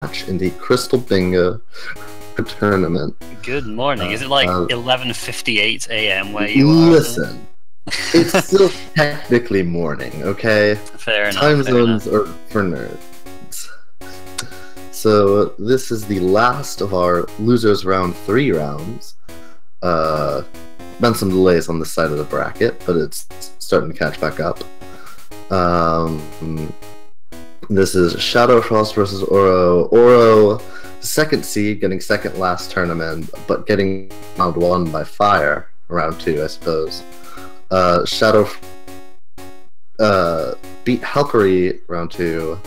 match in the Crystal Bingo tournament. Good morning. Is it like 11:58 a.m. where you are? Listen, it's still technically morning, okay? Fair enough. Time zones are for nerds. So this is the last of our losers round 3 rounds. Been some delays on this side of the bracket, but it's starting to catch back up. This is ShadowFrost versus Ouro. Ouro, second seed, getting second last tournament, but getting round 1 by fire. Round 2, I suppose. Shadow beat Helpery round 2,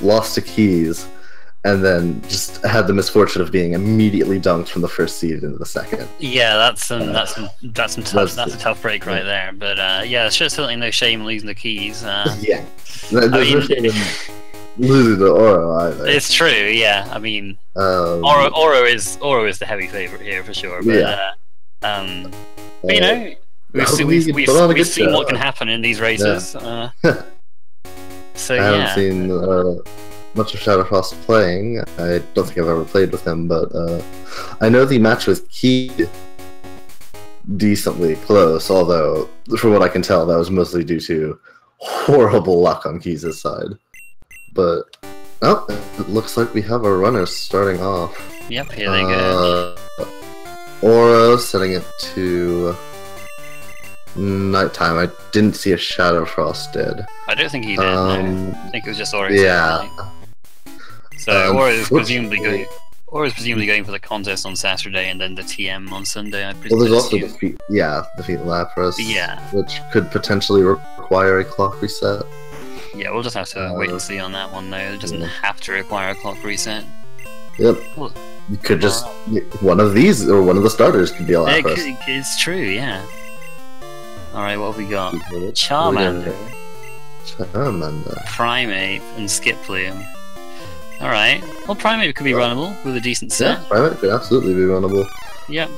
lost to Keys, and then just had the misfortune of being immediately dunked from the first seed into the second. Yeah, that's a tough break right there. But yeah, there's certainly no shame in losing the Keys. Yeah, there's no shame in losing to Ouro either. It's true. Yeah, I mean, Ouro is the heavy favorite here for sure. But yeah. But you know, we've seen what can happen in these races. Yeah. So I haven't seen much of ShadowFrost playing. I don't think I've ever played with him, but I know the match with Key decently close, although from what I can tell that was mostly due to horrible luck on Keys' side. But it looks like we have our runners starting off. Yep, here they go. Ouro setting it to nighttime. I didn't see a ShadowFrost did. I don't think he did. No. I think it was just Ouro. Yeah. So Ouro is presumably going for the contest on Saturday and then the TM on Sunday. I presume. Well, there's also defeat Lapras. Yeah. Which could potentially require a clock reset. Yeah, we'll just have to wait and see on that one though. It doesn't have to require a clock reset. Yep. Well, you could just one of these or one of the starters could be a Lapras. It's true, yeah. Alright, what have we got? Charmander. Primeape and Skiploom. Alright. Well, Primeape could be runnable with a decent set. Yeah, Primeape could absolutely be runnable. Yep.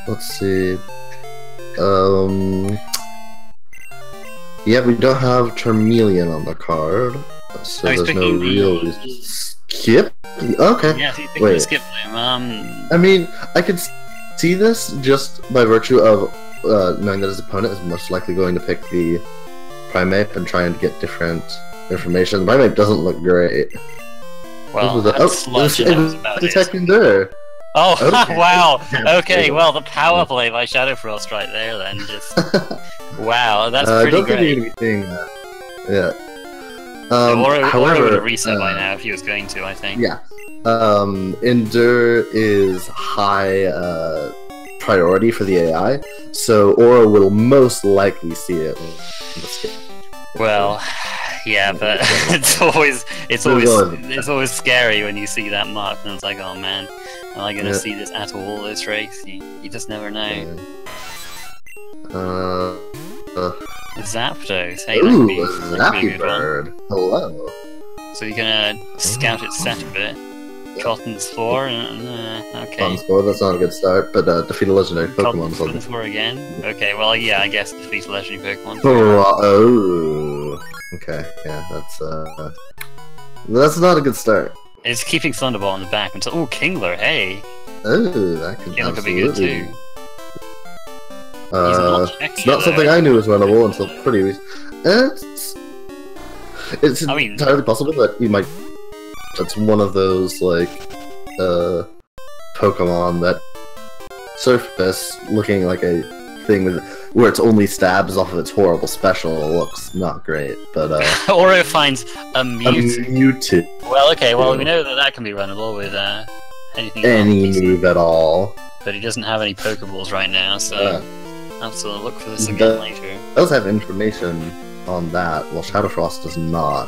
Let's see. Yeah, we don't have Charmeleon on the card, so there's no real reason. Skip? Okay. Yeah, he's picking Skiploom. I mean, I could see this just by virtue of knowing that his opponent is most likely going to pick the Primeape and trying to get different information. The Primeape doesn't look great. Well, detecting there. Oh, okay. Wow. Okay, well, the power play by ShadowFrost right there, then. Just wow, that's pretty great. Think you're gonna be seeing that. Yeah. Ouro would have reset by now if he was going to, I think. Yeah. Endure is high priority for the AI, so Ouro will most likely see it. Well, yeah, but it's always scary when you see that mark, and it's like, oh man, am I gonna see this at all this race? You just never know. Zapdos, hey, ooh, that could be a good bird. one. Hello. So you're gonna scout its set a bit. Cotton's 4, okay. Cotton's 4, that's not a good start, but defeat a legendary Pokemon. Cotton's 4 again? Okay, well, yeah, I guess defeat a legendary Pokemon. Oh, okay, yeah, that's not a good start. It's keeping Thunderbolt on the back until, oh, Kingler, hey! Oh, that could Kingler could be good too. It's not something I knew was runnable until pretty recent. It's entirely possible that you might. That's one of those like Pokemon that surface looking like a thing with where its only stabs off of its horrible special looks not great, but Ouro finds a Mewtwo. A Mewtwo. Well, okay, well we know that can be runnable with anything. Any move at all. But he doesn't have any Pokeballs right now, so I'll have to look for this again later. It does have information on that, while ShadowFrost does not.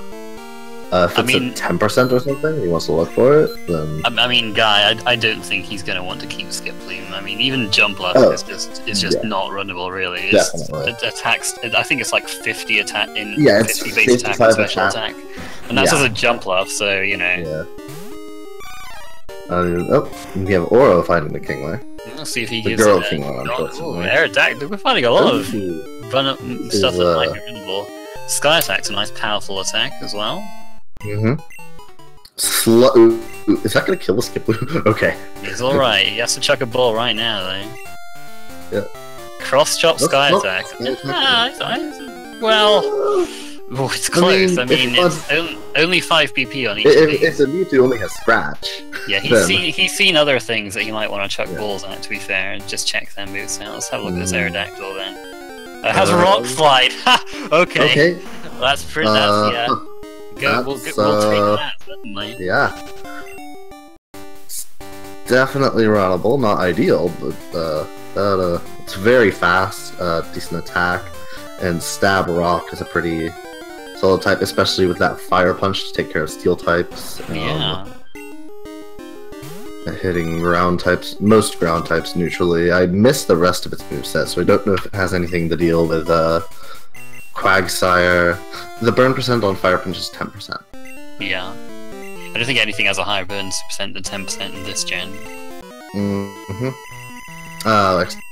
If it's at 10% or something, he wants to look for it, then... I mean, Guy, I don't think he's going to want to keep Skiploom. I mean, even Jumpluff is just not runnable, really. It attacks... I think it's like 50 attack in 50 base attack and special attack. And that's just a Jumpluff, so, you know... Yeah. We have Ouro fighting the Kingler. Let's see if he gives it Kingler, unfortunately. Air attack. We're finding a lot of stuff that might be runnable. Sky attack's a nice, powerful attack as well. Mm-hmm. Ooh, is that gonna kill the Skiploom? Okay. He's alright. He has to chuck a ball right now, though. Yeah. Cross chop sky attack. Well, it's close. I mean, it's only 5 BP on each. If the Mewtwo only has scratch. Yeah, he's seen other things that he might want to chuck balls at. To be fair, and just check their moveset. Let's have a look at this Aerodactyl then. It has a Rock Slide. Ha! Okay. Well, that's pretty. Yeah. We'll take that certainly. Yeah. It's definitely runnable. Not ideal, but it's very fast. Decent attack, and Stab Rock is a pretty solid type, especially with that Fire Punch to take care of Steel types. Yeah. Hitting ground types, most ground types neutrally. I missed the rest of its moveset, so I don't know if it has anything to deal with Quagsire. The burn percent on Fire Punch is 10%. Yeah. I don't think anything has a higher burn percent than 10% in this gen.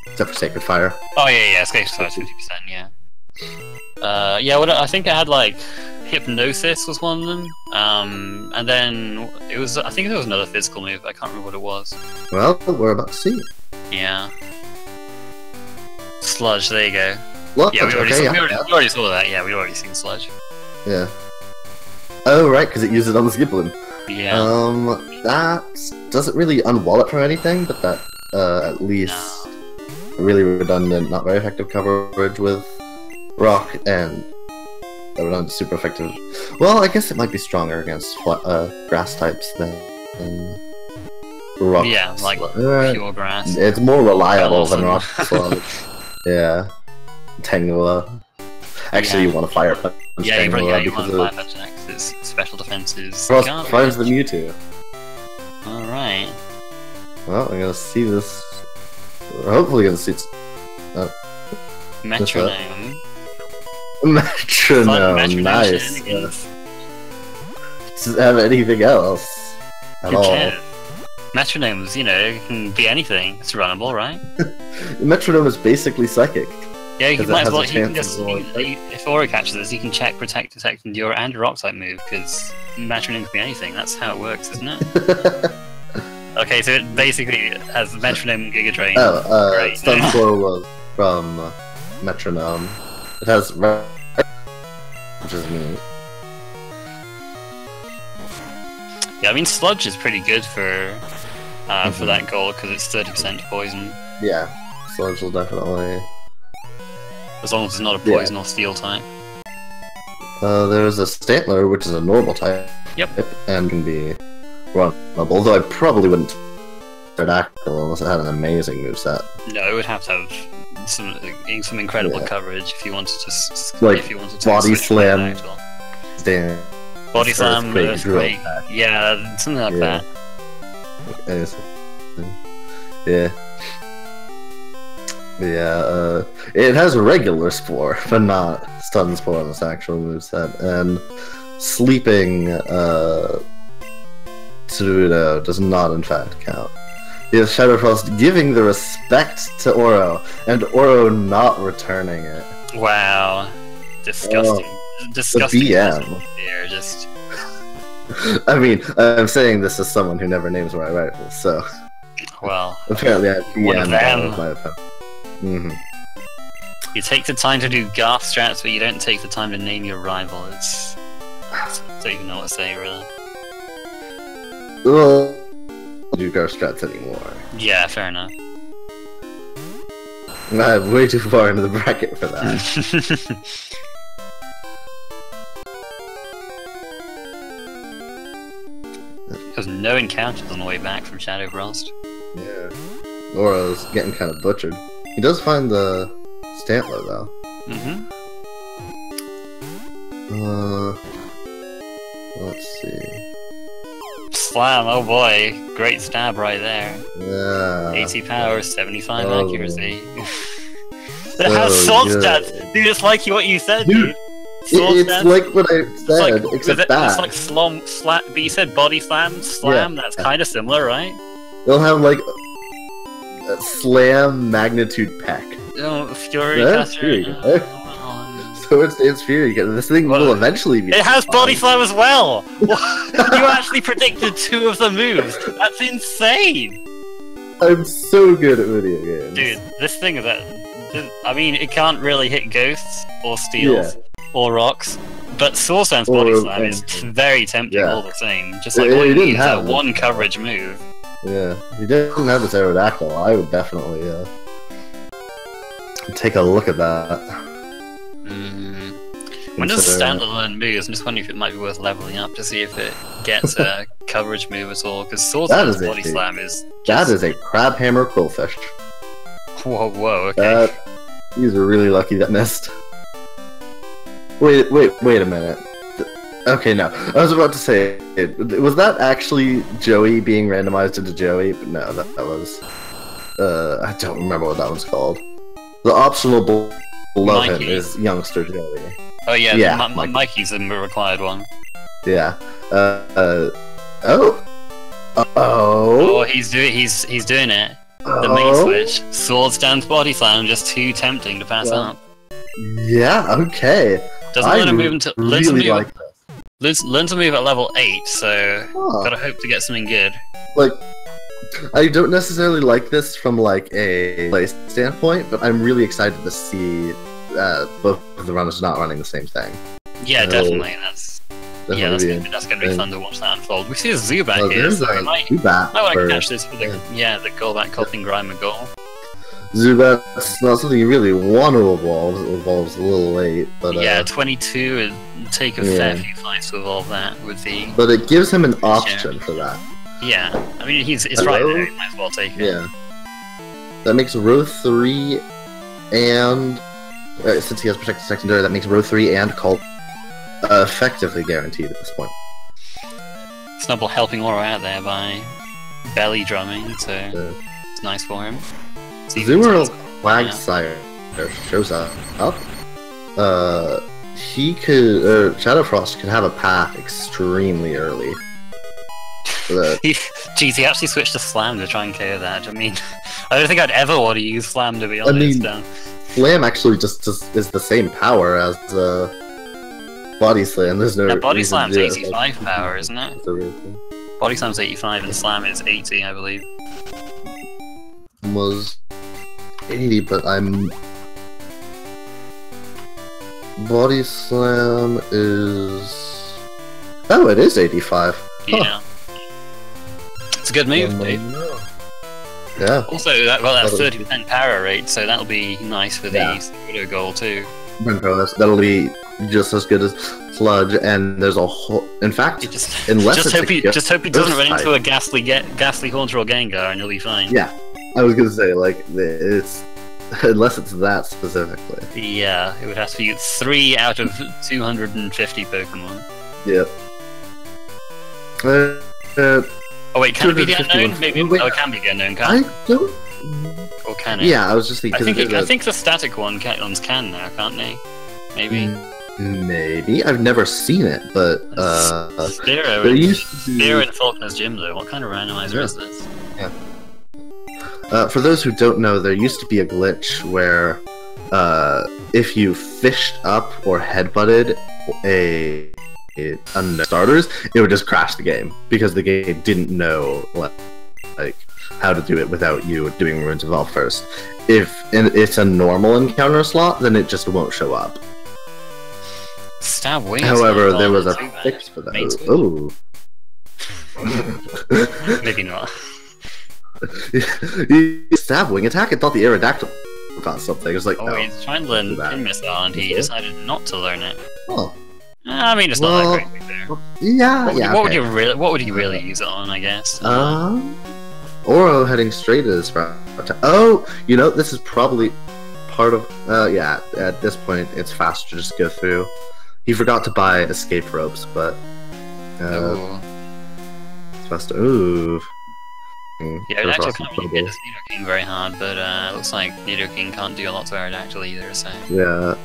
Except for Sacred Fire. Oh yeah, Sacred Fire 50%, yeah. Yeah, I think it had like Hypnosis was one of them, and then I think there was another physical move. I can't remember what it was. Well, we're about to see. Yeah. Sludge. There you go. Look, yeah, we already saw that. Yeah, we already seen Sludge. Yeah. Oh right, because it used it on the Skiploom. Yeah. That doesn't really unwall it from anything, but that at least really redundant, not very effective coverage with Rock and. That would not be super effective. Well, I guess it might be stronger against grass types than rock. Yeah, like pure grass. It's more reliable than rock. Yeah, Tangela. Actually, you want to Fire Punch Tangela because of Fire Punch next. Its special defense is. Finds the Mewtwo. All right. Well, we're gonna see this. We're hopefully gonna see. Metronome. Metronome, nice. Does it have anything else at all? Metronomes, it can be anything. It's runnable, right? Metronome is basically psychic. Yeah, you might as well. If Ouro catches this, you can check, Protect, Detect, Endure, and Rock type move because Metronome can be anything. That's how it works, isn't it? Okay, so it basically has Metronome, Giga Drain. Stun Blow was from Metronome. It has which is neat. Yeah, I mean Sludge is pretty good for that goal because it's 30% poison. Yeah, Sludge will definitely. As long as it's not a poison or steel type. There's a Stantler, which is a normal type. Yep. And can be runnable, although I probably wouldn't Pterodactyl unless it had an amazing moveset. No, it would have to have some incredible coverage if you wanted to Body Slam. Body Slam, Earthquake. Yeah, something like that. Yeah. Yeah, it has regular Spore, but not Stun Spore on its actual moveset. And Sleeping Pseudo does not in fact count. Yes, ShadowFrost giving the respect to Ouro, and Ouro not returning it. Wow. Disgusting. Disgusting. The BM. Here, just... I mean, I'm saying this as someone who never names my rifles, so... Well... Apparently I have BM them. my opponent. You take the time to do Garth strats, but you don't take the time to name your rival. I don't even know what to say, really. Well... do Garth strats anymore. Yeah, fair enough. I'm way too far into the bracket for that. There's no encounters on the way back from ShadowFrost. Yeah. Ouro's getting kind of butchered. He does find the Stantler, though. Let's see. Slam, oh boy. Great stab right there. Yeah. 80 power, 75 accuracy. It has sword stats! Dude, it's like what you said, dude. It's like what I said, except that. It's like slap, but you said body slam, that's kind of similar, right? They'll have like a slam magnitude peck. Oh, Fury That's Caster. so much Dance Fury. This thing will eventually be. It has Body Slam as well! You actually predicted 2 of the moves! That's insane! I'm so good at video games. Dude, this thing is that. I mean, it can't really hit ghosts, or steals, or rocks, but Soul Sands Body Slam is very tempting all the same. Just like all you need is that one coverage move. Yeah, if you didn't have this Aerodactyl, I would definitely take a look at that. When does standalone moves? I'm just wondering if it might be worth leveling up to see if it gets a coverage move at all. Because Soul Sands Body Slam is that is a crab hammer quillfish. Whoa, okay. He's really lucky that missed. Wait a minute. Okay, no. I was about to say, was that actually Joey being randomized into Joey? But no, that was... I don't remember what that one's called. The optional below him is Youngster Joey. Oh yeah, Mikey's the required one. Yeah. Oh, he's doing it. The main switch. Sword Stance Body Slam, just too tempting to pass up. Yeah, okay. Doesn't learn to move until... Learn to move at level 8, so gotta hope to get something good. Like, I don't necessarily like this from like a play standpoint, but I'm really excited to see both of the runners not running the same thing. Yeah, definitely. That's gonna be fun to watch that unfold. We see a Zubat here, so I might want to catch this for the the Golbat Coughing Grimer goal. Zubat's not something you really want to evolve. It evolves a little late, but 22 would take a fair few fights to evolve that with the. But it gives him an option for that. Yeah, I mean it's right there. You might as well take it. Yeah, that makes row 3 and since he has protected secondary, that makes row 3 and Cult effectively guaranteed at this point. Snubbull helping Ouro out there by belly drumming, so it's nice for him. Zoomer Quagsire shows up. He could ShadowFrost could have a path extremely early. Jeez, he actually switched to Slam to try and KO that. I mean, I don't think I'd ever want to use Slam, to be honest. I mean, Slam actually just is the same power as Body Slam. There's no Body Slam's 85 power, isn't it? Body Slam's 85 and Slam is 80, I believe. Was 80, but Body Slam is... Oh, it is 85. Yeah. It's a good move, Dave. Yeah. Also, that's 30% power rate, so that'll be nice for the Ouro goal too. That'll be just as good as Sludge, and there's a whole... In fact, just hope he doesn't run into a Ghastly Haunter or Gengar, and you'll be fine. Yeah. I was gonna say, like, it's... Unless it's that specifically. Yeah, it would have to be 3 out of 250 Pokemon. Yep. Oh wait, can it be the unknown? Maybe it can be the unknown, can't it? I don't... Or can it? Yeah, I was just thinking... I think the static ones can now, can't they? Maybe. Maybe. I've never seen it, but... Zero in Faulkner's gym, though. What kind of randomizer is this? Yeah. For those who don't know, there used to be a glitch where if you fished up or headbutted a starters, it would just crash the game because the game didn't know like how to do it without you doing Ruins Evolve first. If it's a normal encounter slot, then it just won't show up. Stab wings. However, there was a fix for that. Oh. Maybe not. Stab wing attack. I thought the Aerodactyl got something. It was like, no. He's trying to learn Pin Missile, and he decided not to learn it. Oh. I mean, it's not that great there. What would you really use it on? I guess. Ouro heading straight is for. Oh, you know, this is probably part of. Yeah. At this point, it's faster to just go through. He forgot to buy escape ropes, but. It's faster. Ooh. Yeah, Aerodactyl can't really get this Nidoking very hard, but it looks like Nidoking can't do a lot to Aerodactyl either, so... Yeah,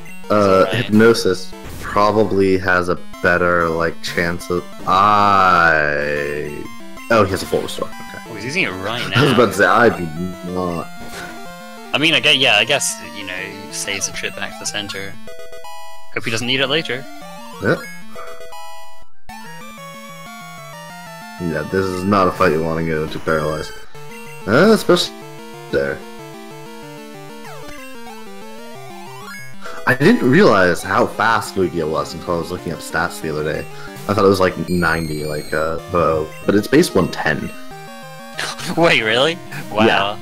Hypnosis probably has a better, like, chance of... Oh, he has a full restore, okay. Oh, he's using it right now. I was about to say, I do not... I mean, I guess, you know, he saves a trip back to the center. Hope he doesn't need it later. Yep. Yeah, this is not a fight you want to get into paralyzed. Especially there. I didn't realize how fast Lugia was until I was looking up stats the other day. I thought it was like 90, like but it's base 110. Wait, really? Wow. Yeah.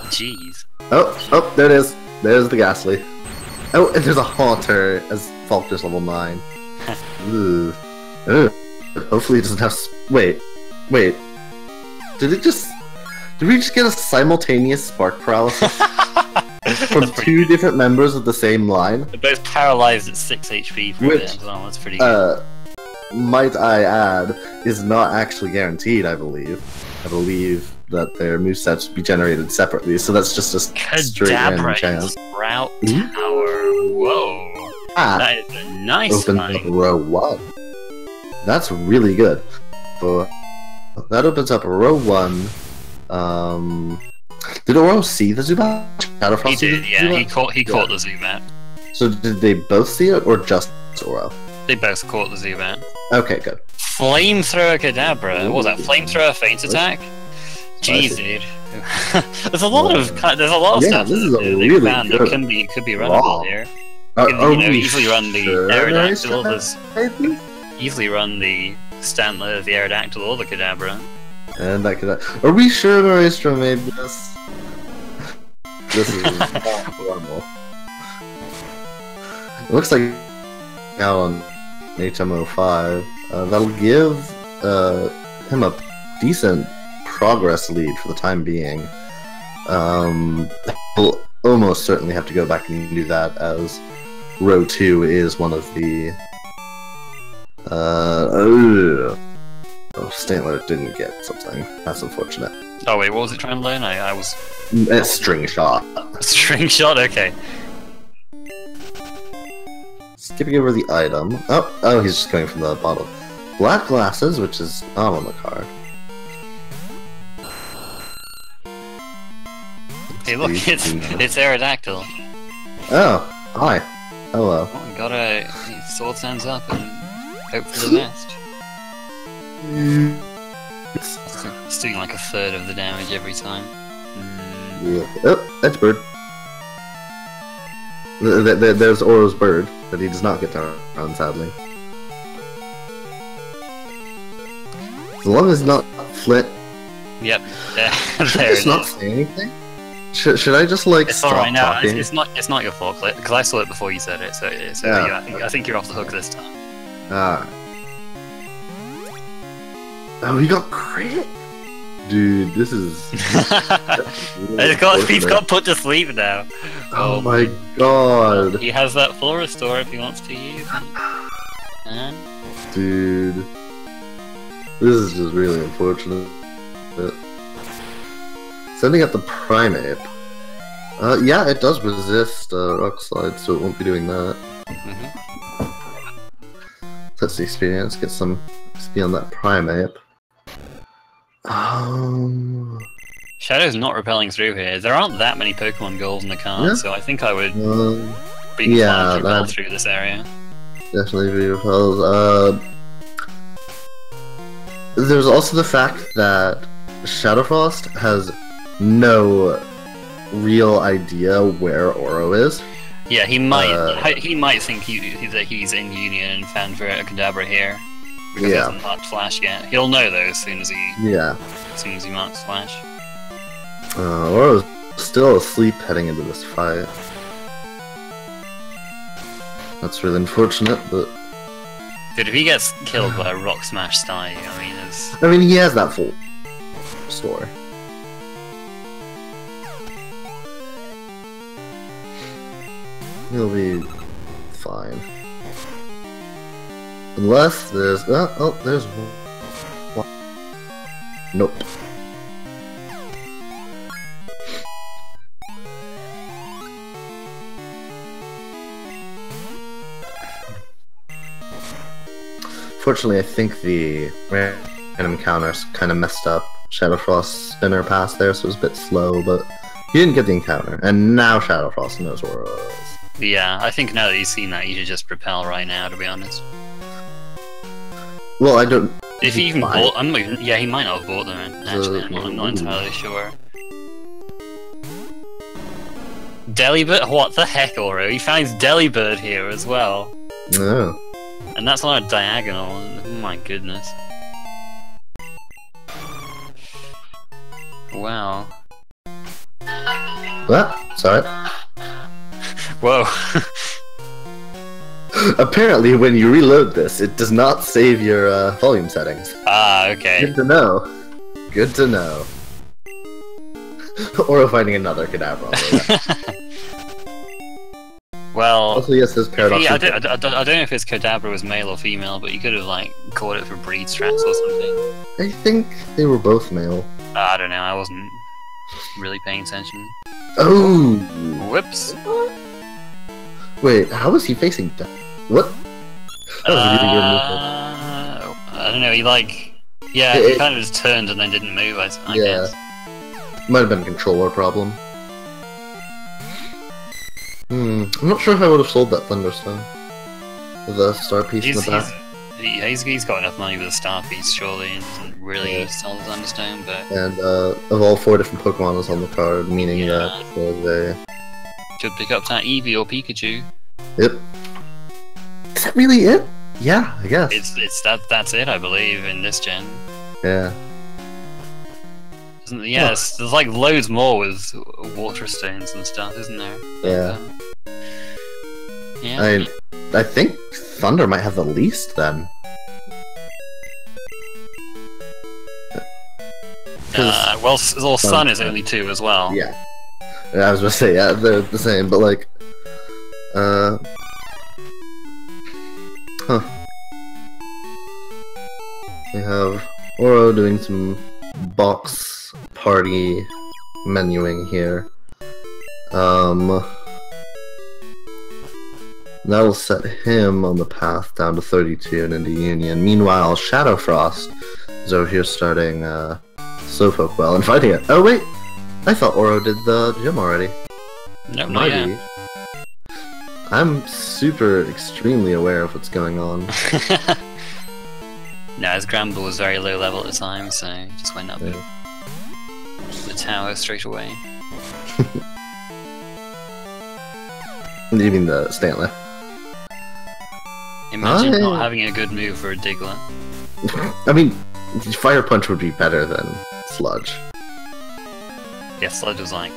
Jeez. Oh, there it is. There's the Ghastly. Oh, and there's a Haunter as Falkner's level 9. Ooh. Ooh. Hopefully it doesn't have... Wait. Did we just get a simultaneous spark paralysis? From two different members of the same line? They're both paralyzed at 6 HP for it as well, that's pretty good. Might I add, is not actually guaranteed, I believe. I believe that their movesets will be generated separately, so that's just a straight random chance. Sprout Tower. Whoa. That is a nice opens up row 1. That's really good. So, that opens up row 1. Did Ouro see the Zubat? ShadowFrost he did, yeah. He caught the Zubat. So did they both see it, or just Ouro? They both caught the Zubat. Okay, good. Flamethrower Kadabra. What was that? Flamethrower Feint Attack? Jeez, dude. There's a lot of stuff. This is a really good that could be runnable here. Easily run the Aerodactyl. Easily run the Stantler, the Aerodactyl, or the Kadabra. And that could. Are we sure Maestro made this? This is not normal. It looks like now on HM05, that'll give him a decent progress lead for the time being. He'll almost certainly have to go back and do that, as row 2 is one of the. Stantler didn't get something. That's unfortunate. Oh wait, what was it trying to learn? I was... It's String Shot. String Shot? Okay. Skipping over the item. Oh, he's just going from the bottle. Black Glasses, which is not on the card. Hey look, it's Aerodactyl. Oh, hi. Hello. Oh, we gotta... Sword stands up and hope for the best. It's doing like a third of the damage every time. Yeah. Oh, that's bird. There's Ouro's bird, but he does not get down, sadly. As long as not Flint. Yep. Should I just not say anything? Should I just like stop talking? No, it's not your fault, because I saw it before you said it. So yeah, I think you're off the hook this time. Alright. Oh, he got crit! Dude, this is... he's got put to sleep now. Oh my god. He has that full restore if he wants to use it. Dude. This is just really unfortunate. Sending out the Primeape. Yeah, it does resist Rock Slide, so it won't be doing that. Let's the experience, get some XP on that Primeape. Shadow's not repelling through here. There aren't that many Pokemon goals in the card, so I think I would be inclined to repel through this area. Definitely be repelled. There's also the fact that ShadowFrost has no real idea where Ouro is. Yeah, he might think that he's in Union and found for a Kadabra here. Because he hasn't marked Flash yet. He'll know though as soon as he marks Flash. Ouro's still asleep heading into this fight. That's really unfortunate, but... Dude, if he gets killed by a Rock Smash Stye, I mean, he has that full store. He'll be fine. Unless there's... there's one. Nope. Fortunately, I think the random counters kind of messed up ShadowFrost's spinner pass there, so it was a bit slow, but he didn't get the encounter. And now ShadowFrost knows where it is. Yeah, I think now that he's seen that, he should just repel right now, to be honest. Well, I don't... If he even bought... I'm not even, yeah, he might not have bought them, actually. I'm not entirely sure. Delibird? What the heck, Ouro? He finds Delibird here as well. No. And that's on a diagonal. Oh my goodness. Wow. What? Sorry. Whoa. Apparently, when you reload this, it does not save your volume settings. Ah, okay. Good to know. Good to know. Or finding another Kadabra. Well, also, yes, there's paradox. I don't know if his Kadabra was male or female, but you could have like caught it for breed strats or something. I think they were both male. I don't know. I wasn't really paying attention. Oh! Whoops. Wait, how was he facing death? What? That was really good I don't know. He like, yeah, he kind of just turned and then didn't move. I guess. Might have been a controller problem. I'm not sure how I would have sold that Thunderstone. With the star piece in the back. He's got enough money with a star piece, surely, and doesn't really sell the Thunderstone, but... And, of all 4 different Pokemon is on the card, meaning that there's a... Could pick up that Eevee or Pikachu. Yep. Is that really it? Yeah, I guess. That's it, I believe, in this gen. Yeah. Yes, there's like loads more with water stones and stuff, isn't there? Yeah. Yeah. I think Thunder might have the least then. Well, Sun is only 2 as well. Yeah. I was gonna say, yeah, they're the same, but like, huh. We have Ouro doing some box party menuing here. That'll set him on the path down to 32 and into Union. Meanwhile, ShadowFrost is over here starting Slowpoke Well and fighting it. Oh wait! I thought Ouro did the gym already. No, not yet. I'm super extremely aware of what's going on. No, his Gramble was very low level at the time, so he just went up the tower straight away. You mean the Stanley? Imagine not having a good move for a Diglett. I mean, Fire Punch would be better than Sludge. Yeah, Sludge was like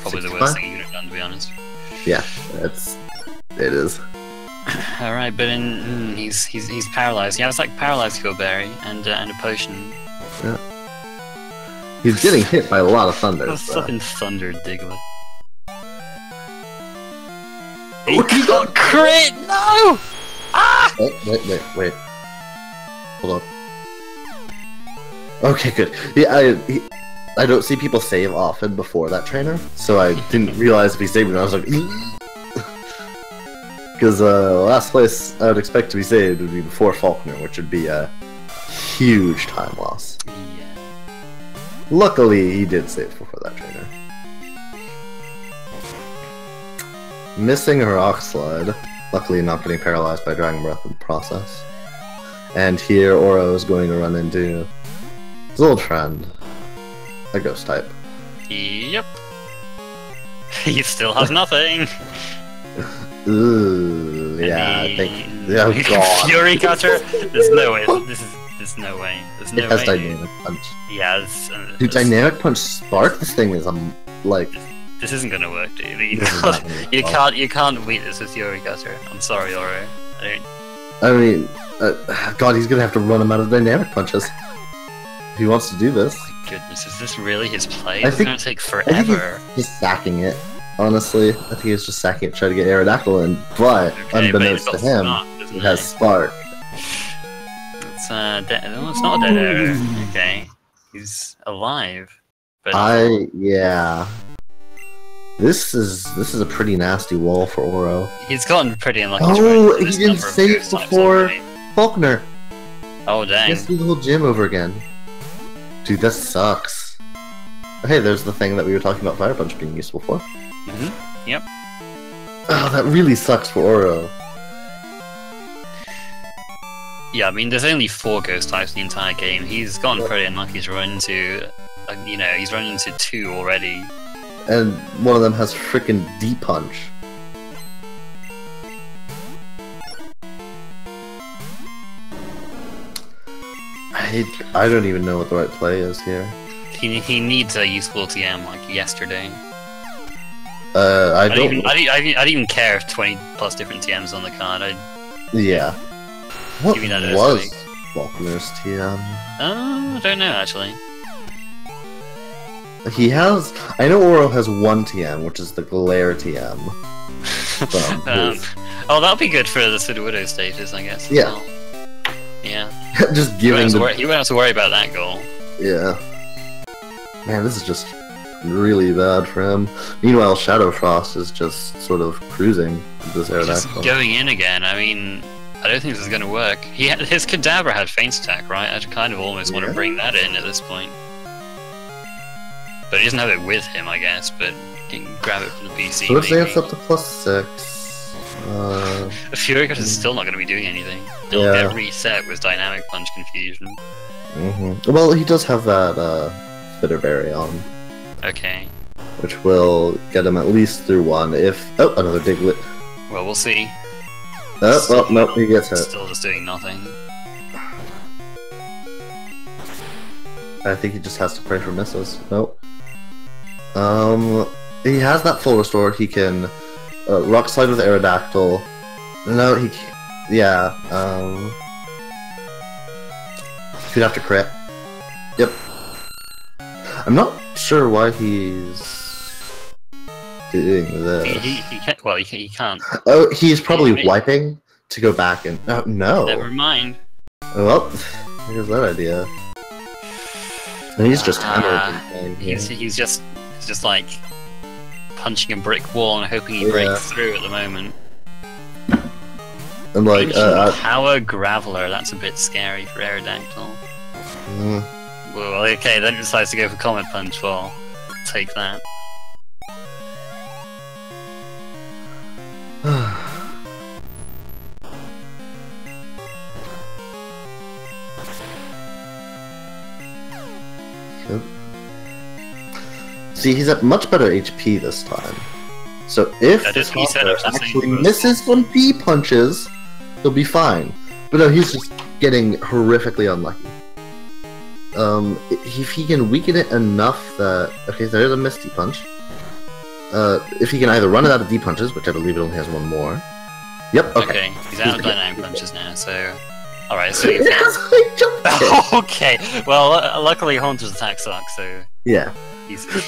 probably the worst thing you could have done, to be honest. Yeah, it is. Alright, but he's paralyzed. He has like paralyzed Berry and a potion. Yeah. He's getting hit by a lot of thunder. What's fucking Thunder Diglett? He got crit! No! Ah! Wait. Hold on. Okay, good. Yeah, I don't see people save often before that trainer, so I didn't realize if he saved me. I was like, because last place I would expect to be saved would be before Faulkner, which would be a huge time loss. Yeah. Luckily, he did save before that trainer. Missing her Rock Slide. Luckily, not getting paralyzed by Dragon Breath in the process. And here, Ouro is going to run into his old friend, a Ghost type. Yep. He still has nothing. Ooh, yeah, I think. Oh god. Fury Cutter. There's no way. There's no way. There's no way. It has Dynamic Punch. Yeah. Dude, Dynamic Punch Spark. This thing is like. This isn't gonna work, dude. You can't beat this with Fury Cutter. I'm sorry, Ouro. I mean, God, he's gonna have to run him out of Dynamic Punches if he wants to do this. Oh my goodness, is this really his play? It's gonna take forever. He's just sacking it. Honestly, I think he's just sacking it, trying to get Aerodactyl in. But unbeknownst to him, he has Spark. It's it's not a dead arrow. Okay, he's alive. But yeah. This is a pretty nasty wall for Ouro. He's gotten pretty unlucky. Oh, he didn't save before Faulkner. Oh dang! He has to do the whole gym over again. Dude, that sucks. Hey, there's the thing that we were talking about Fire Punch being useful for. Yep. Oh, that really sucks for Ouro. Yeah, I mean, there's only 4 ghost types in the entire game. He's gotten pretty unlucky to run into, he's run into 2 already. And one of them has frickin' D-Punch. I don't even know what the right play is here. He needs a useful TM like yesterday. I don't even care if 20 plus different TMs on the card. Yeah. What was Faulkner's TM? I don't know actually. He has. I know Ouro has 1 TM, which is the Glare TM. Oh, that'll be good for the Sud Widow status, I guess. Yeah. Well. Yeah. Just giving. He won't have to worry about that goal. Yeah. Man, this is just really bad for him. Meanwhile, ShadowFrost is just sort of cruising this Aerodactyl. Just going in again. I mean, I don't think this is going to work. His Kadabra had Feint Attack, right? I kind of almost want to bring that in at this point. But he doesn't have it with him, I guess, but he can grab it from the PC. So if they have up to +6... Fury Cut is still not going to be doing anything. He'll get reset with Dynamic Punch Confusion. Well, he does have that Bitterberry on. Okay. Which will get him at least through 1, if... Oh, another Diglett. Well, we'll see. Oh, well, nope, he gets hit. Still just doing nothing. I think he just has to pray for misses. Nope. He has that full restore. He can Rock Slide with Aerodactyl. No, he can't. Yeah. He'd have to crit. Yep. I'm not sure why he's doing this. He can't. Well, he can't. Oh, he's probably wiping to go back and. Oh, no. Never mind. Well, here's that idea. And he's just hammered. He's just like punching a brick wall and hoping he breaks through at the moment. And like Power Graveler, that's a bit scary for Aerodactyl. Well, okay, then he decides to go for Comet Punch. Well, take that. See, he's at much better HP this time. So if the actually misses some D-punches, he'll be fine. But no, he's just getting horrifically unlucky. If he can weaken it enough that... Okay, there's a Misty Punch. If he can either run it out of D-punches, which I believe it only has 1 more. Yep, okay. He's out of Dynamic Punches now, so... Alright, so you okay, well, luckily Haunter's attack sucks, so... Yeah.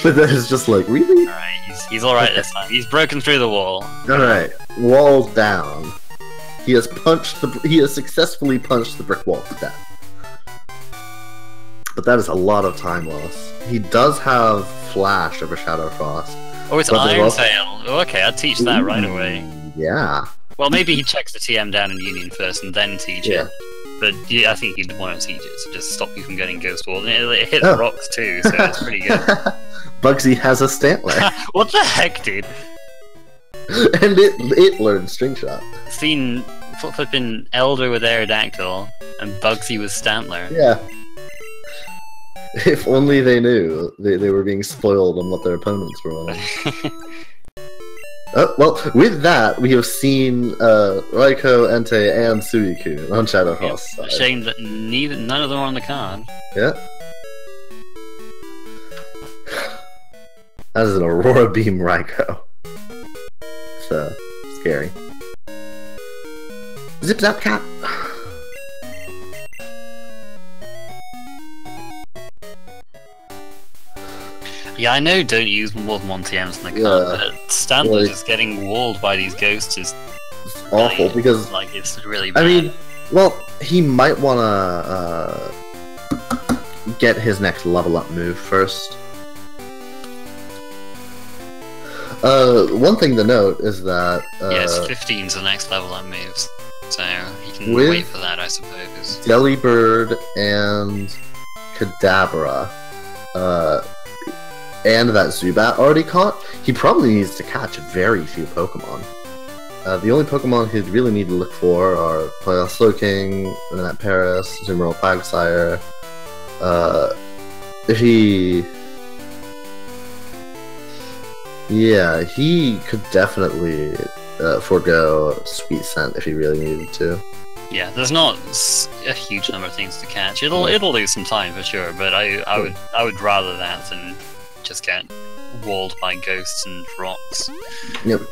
But that is just like, really? Alright, he's alright this time. He's broken through the wall. Alright, wall's down. He has successfully punched the brick wall to death. But that is a lot of time loss. He does have Flash over ShadowFrost. Oh, it's Iron Tail. Oh, okay, I'd teach that right away. Yeah. Well, maybe he checks the TM down in Union first and then teach it. But yeah, I think he'd want to teach it to just stop you from getting Ghost Wall. It hit the rocks too, so it's pretty good. Bugsy has a Stantler. What the heck, dude? And it learned String Shot. Seen flipping Elder with Aerodactyl and Bugsy with Stantler. Yeah. If only they knew they were being spoiled on what their opponents were on. Well, with that, we have seen Raikou, Entei, and Suicune on ShadowFrost's side. Shame that none of them are on the card. Yeah. That is an Aurora Beam Raikou. So, scary. Zip Zap Cap! Yeah, I know don't use more than 1 TMs in the card, but Stantler just getting walled by these ghosts is awful, because... Like, it's really bad. I mean, well, he might wanna get his next level up move first. One thing to note is that... yes, 15's the next level up moves, so he can wait for that, I suppose. Delibird and Kadabra, and that Zubat already caught, he probably needs to catch very few Pokemon. The only Pokemon he'd really need to look for are Playoff Slowking, Renat Paris, Zoomerl Quagsire. If he... Yeah, he could definitely forego Sweet Scent if he really needed to. Yeah, there's not a huge number of things to catch. It'll lose some time for sure, but I would rather that than just get walled by ghosts and rocks. Yep.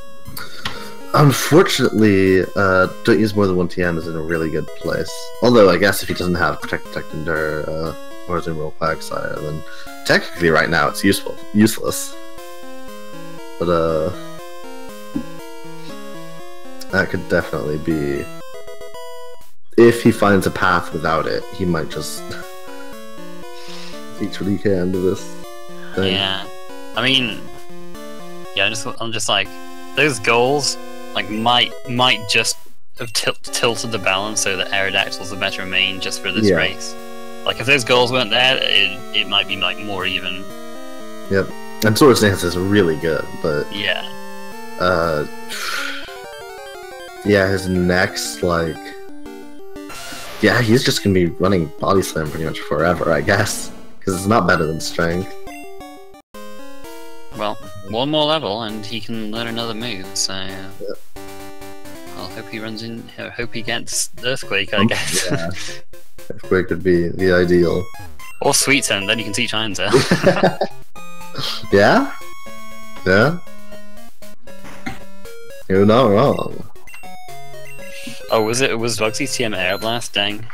Unfortunately, don't use more than one TM is in a really good place. Although I guess if he doesn't have Protect, Endure, or Zoomerl Quagsire, then technically right now it's useless. But that could definitely be. If he finds a path without it, he might just teach what he can to this thing. Yeah, I mean, yeah, I'm just like, those goals like might just have tilted the balance so that Aerodactyl's the better main just for this race. Like if those goals weren't there, it might be like more even. Yep, and Swords Dance is really good, but yeah, yeah, his next like. Yeah, he's just gonna be running Body Slam pretty much forever, I guess. Because it's not better than Strength. Well, one more level and he can learn another move, so... Yep. I'll hope he runs in... hope he gets Earthquake, I guess. Yeah. Earthquake would be the ideal. Or Sweet Scent, then you can teach Iron Tail. Yeah? Yeah? You're not wrong. Oh, was Bugsy's TM Air Blast? Dang.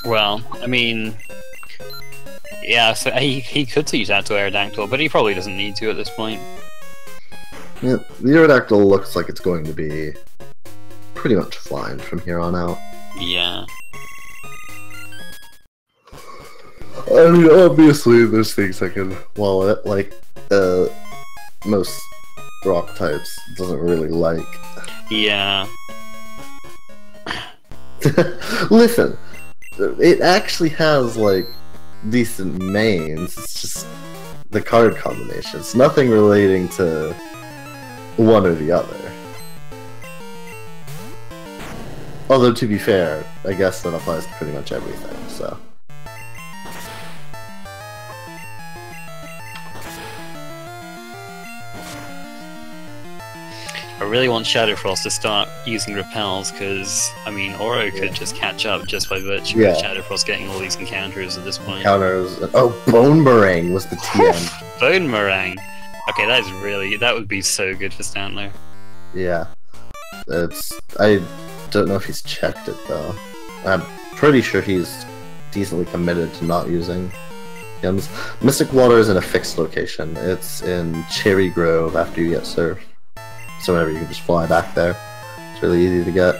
Well, I mean, yeah, so he could teach that to Aerodactyl, but he probably doesn't need to at this point. Yeah, the Aerodactyl looks like it's going to be pretty much fine from here on out. Yeah. I mean, obviously, there's things I can wall it, like, most rock types doesn't really like. Yeah. Listen, it actually has, like, decent mains, it's just the card combinations, nothing relating to one or the other. Although, to be fair, I guess that applies to pretty much everything, so... I really want ShadowFrost to start using repels, because, I mean, Ouro could just catch up just by virtue of ShadowFrost getting all these encounters at this point. Encounters. Oh, Bone Meringue was the TM. Bone Meringue! Okay, that is really... that would be so good for Stantler. Yeah. I don't know if he's checked it, though. I'm pretty sure he's decently committed to not using TMs. Mystic Water is in a fixed location. It's in Cherry Grove after you get Surf. So whenever you can just fly back there. It's really easy to get.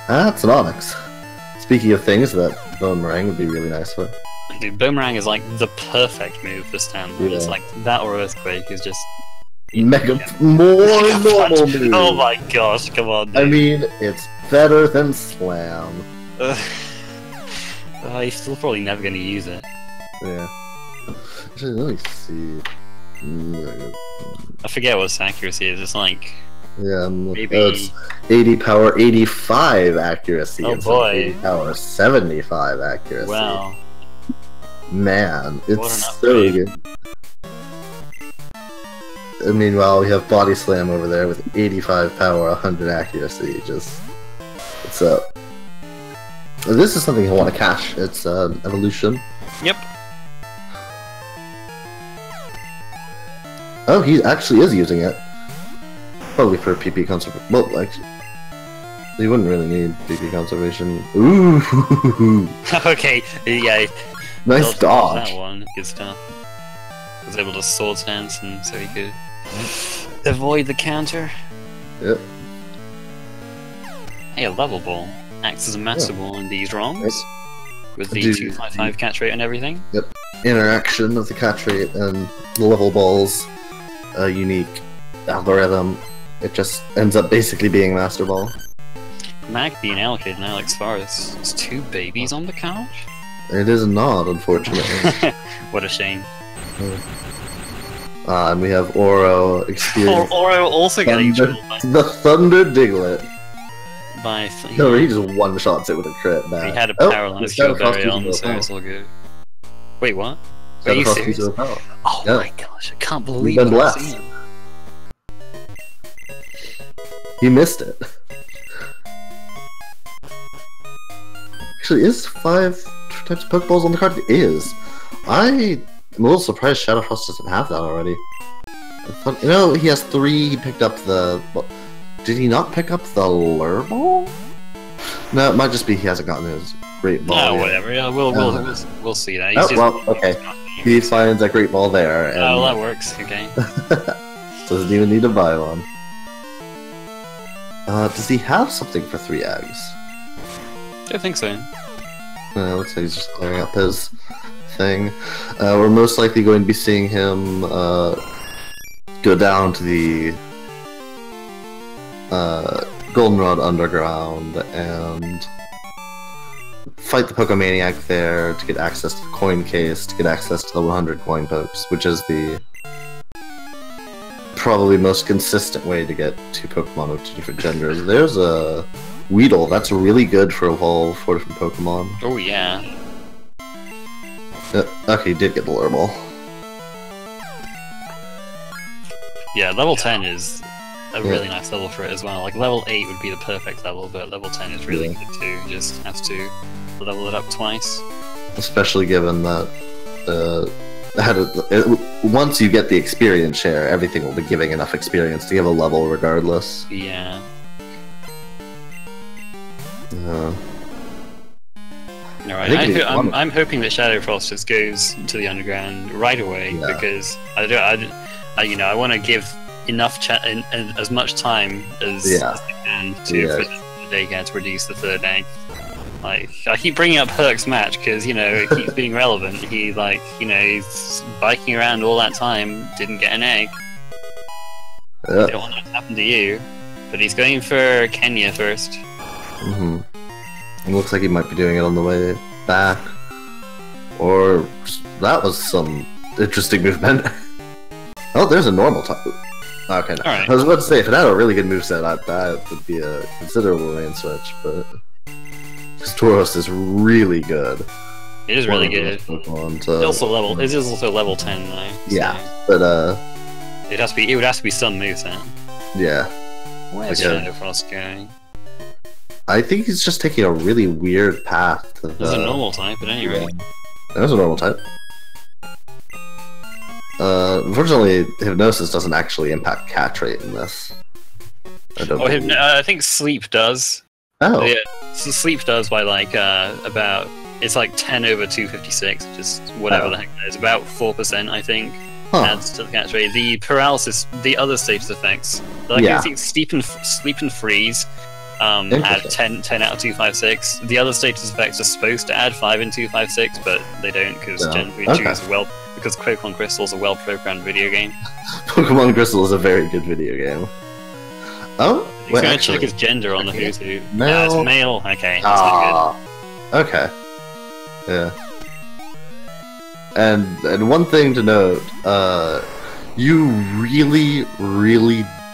Ah, it's an Onyx. Speaking of things that Bone Meringue would be really nice for. Dude, Bone Meringue is like the perfect move for Stantler. Yeah. It's like that or Earthquake is just... More normal move. Oh my gosh, come on, dude. I mean, it's better than Slam. He's still probably never going to use it. Yeah. Actually, let me see. I forget what its accuracy is. It's like... yeah, maybe... it's 80 power, 85 accuracy. Oh boy. 80 power, 75 accuracy. Wow. Man, it's so good. And meanwhile, we have Body Slam over there with 85 power, 100 accuracy. Just... what's up? This is something I want to cash. It's evolution. Yep. Oh, he actually is using it. Probably for PP conservation. Well, like, you wouldn't really need PP conservation. Ooh. Okay. Yeah. Nice dodge. That one. Good stuff. Was able to Sword Stance, and so he could avoid the counter. Yep. Hey, a level ball acts as a master ball in these ROMs with the 255 catch rate and everything. Yep. Interaction of the catch rate and the level balls. A unique algorithm it just ends up basically being Master Ball. Mag being allocated and Alex Forrest. There's 2 babies on the couch? It is not, unfortunately. What a shame. And we have Ouro experience. Ouro also getting the Thunder Diglett. No, he just one-shots it with a crit back. He had a paralyzed Strawberry on, so it's all good. Wait, what? Are you serious? Oh my gosh, I can't believe I've blessed. He missed it. Actually, is 5 types of Pokeballs on the card? It is. I'm a little surprised ShadowFrost doesn't have that already. I thought, you know, he has 3. He picked up the. Did he not pick up the Lure Ball? No, it might just be he hasn't gotten his Great Ball. No, whatever. Yeah, we'll see that. Oh, well, okay. He finds a Great Ball there. And... Oh, that works. Okay. Doesn't even need to buy one. Does he have something for 3 eggs? I think so. Looks like he's just clearing up his thing. We're most likely going to be seeing him go down to the Goldenrod Underground and fight the Pokemaniac there to get access to the coin case, to get access to the 100 coin pokes, which is the probably most consistent way to get 2 Pokemon of 2 different genders. There's a Weedle. That's really good for evolve 4 different Pokemon. Oh yeah. Okay, he did get the Lure Ball. Yeah, level 10 is a really nice level for it as well. Like, level 8 would be the perfect level, but level 10 is really good too. You just have to level it up twice. Especially given that once you get the experience share, everything will be giving enough experience to give a level regardless. Yeah. Alright, I'm hoping that ShadowFrost just goes to the underground right away because I want to give enough as much time as I can for the Daycare to produce the 3rd egg. Like, I keep bringing up Herc's match because it keeps being relevant. He he's biking around all that time, didn't get an egg. I don't want that to happen to you, but he's going for Kenya first. Mm-hmm. It looks like he might be doing it on the way back. Or that was some interesting movement. Oh, there's a normal type. Okay, no. Right. I was about to say, if it had a really good moveset, that would be a considerable main switch, but... Because Tauros is really good. It is really good. It's also level 10 though. Yeah, but it would have to be some moveset. Yeah. Where's ShadowFrost going? I think he's just taking a really weird path to the... There's a normal type, at any rate. There's a normal type. Unfortunately, Hypnosis doesn't actually impact catch rate in this. I think Sleep does. Oh. Yeah, so Sleep does by like about... It's like 10 over 256, just whatever the heck that is. About 4%, I think, adds to the catch rate. The Paralysis, the other status effects, I think Sleep and Freeze add 10 out of 256. The other status effects are supposed to add 5 in 256, but they don't because generally choose because Pokemon Crystal is a well-programmed video game. Pokemon Crystal is a very good video game. Oh, he's going to check his gender on the Hootoo. Male. It's male. Okay, that's not good. Okay. Yeah. And one thing to note, you really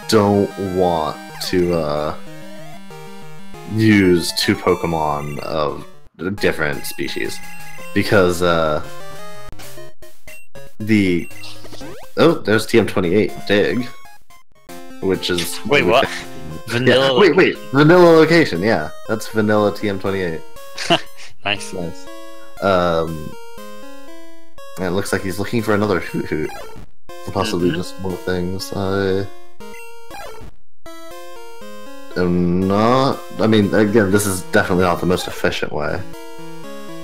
don't want to use 2 Pokemon of different species because there's TM28 Dig, which is what? Vanilla. Wait, vanilla location. Yeah, that's vanilla TM28. Nice. And it looks like he's looking for another Hoot. Possibly just more things. I am not... I mean, again, this is definitely not the most efficient way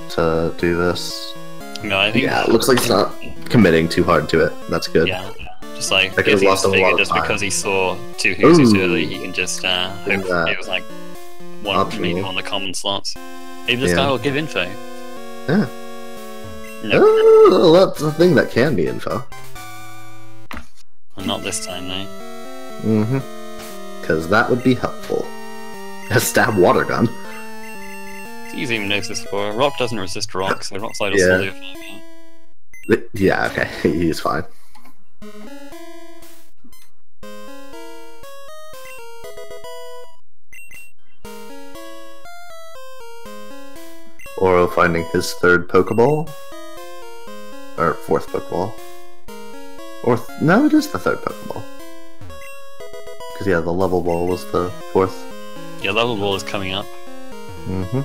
to do this. No, I think... Yeah, it looks like he's not committing too hard to it. That's good. Yeah, just like, because he's figured just because he saw 2 Hoots early, he can just hope it was like maybe one of the common slots. Maybe this guy will give info. Yeah. No. Oh, that's the thing that can be info. Not this time, though. because that would be helpful. A stab water gun. It's easy to notice for. Rock doesn't resist rock, so rock slide will still do it. Yeah, okay, he's fine. Ouro finding his third Pokeball. Or fourth Pokeball. No, it is the third Pokeball. Because, yeah, the level ball was the fourth. Yeah, level ball is coming up. Mm-hmm.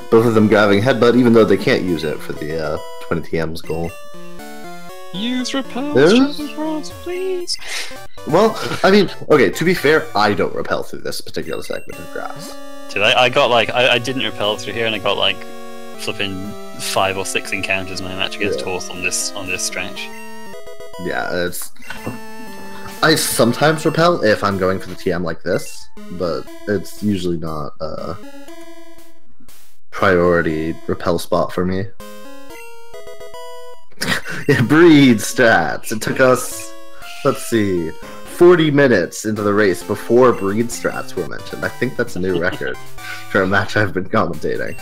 Both of them grabbing Headbutt, even though they can't use it for the 20 TM's goal. Use Repel, ShadowFrost, please! Well, I mean, okay, to be fair, I don't repel through this particular segment of grass. Dude, I got like, I didn't repel through here, and I got like flipping 5 or 6 encounters my match against Torth on this stretch. Yeah, I sometimes repel if I'm going for the TM like this, but it's usually not a priority repel spot for me. Yeah, breed strats. It took us, let's see, 40 minutes into the race before breed strats were mentioned. I think that's a new record for a match I've been commentating.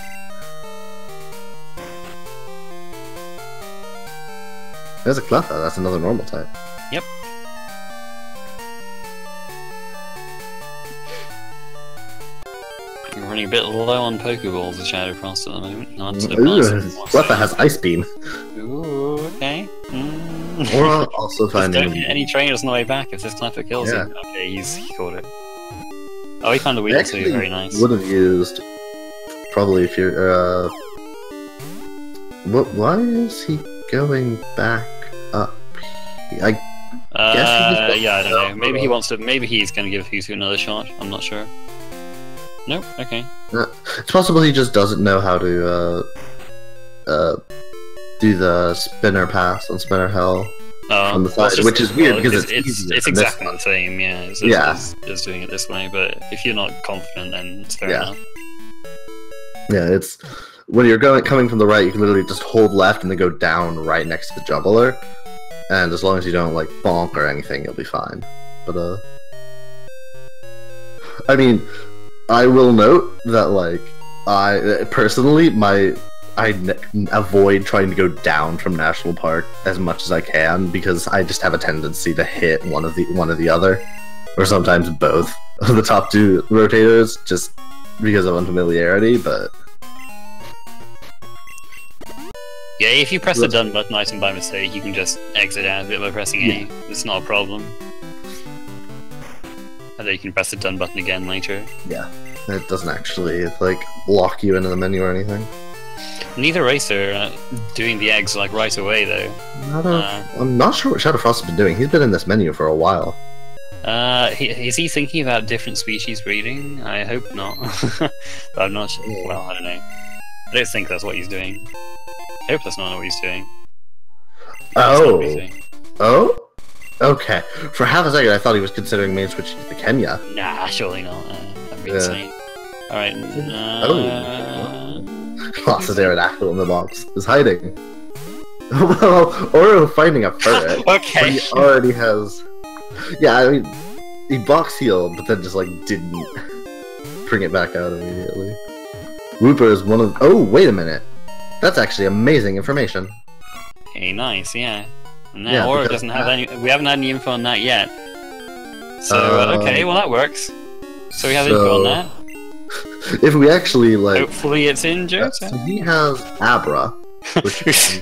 There's a Cleffa, that's another normal type. Yep. We're running a bit low on Pokeballs with ShadowFrost at the moment. Cleffa has Ice Beam. Ooh, okay. Or also finding... Don't hit any trainers on the way back if this Cleffa kills him. Okay, he caught it. Oh, he found a wheel too, very nice. Would have used... Probably if you're... Why is he going back up? I guess yeah, I don't know. Maybe he wants to. Maybe he's going to give Husu another shot. I'm not sure. Nope. Okay. It's possible he just doesn't know how to do the spinner pass on Spinner Hell on the side, which is weird because it's exactly the same. Yeah. It's doing it this way, but if you're not confident, then it's fair enough. Yeah, it's when you're coming from the right, you can literally just hold left and then go down right next to the juggler, and as long as you don't like bonk or anything, you'll be fine. But I mean, I will note that like I personally avoid trying to go down from National Park as much as I can because I just have a tendency to hit one of the other, or sometimes both of the top two rotators just because of unfamiliarity, but... Yeah, if you press the done button item by mistake, you can just exit out of it by pressing A. It's not a problem. And then you can press the done button again later. Yeah, it doesn't actually, like, lock you into the menu or anything. Neither racer doing the eggs, like, right away, though. I'm not sure what ShadowFrost has been doing. He's been in this menu for a while. Is he thinking about different species breeding? I hope not. But I'm not sure. Well, I don't know. I don't think that's what he's doing. I hope that's not what he's doing. Oh? Okay. For half a second, I thought he was considering main switching to the Kenya. Nah, surely not. I'm being insane. Alright. Lots of Aerodactyl in the box. Is hiding. Well, Ouro finding a ferret. Okay. He already has... Yeah, I mean, he box healed, but then just, like, didn't bring it back out immediately. Wooper is one of... Oh, wait a minute. That's actually amazing information. Okay, nice, yeah. No, Ouro doesn't have any... We haven't had any info on that yet. So, okay, well that works. So we have info on that. If we actually, like... Hopefully it's in, Joe. So he has Abra, which is...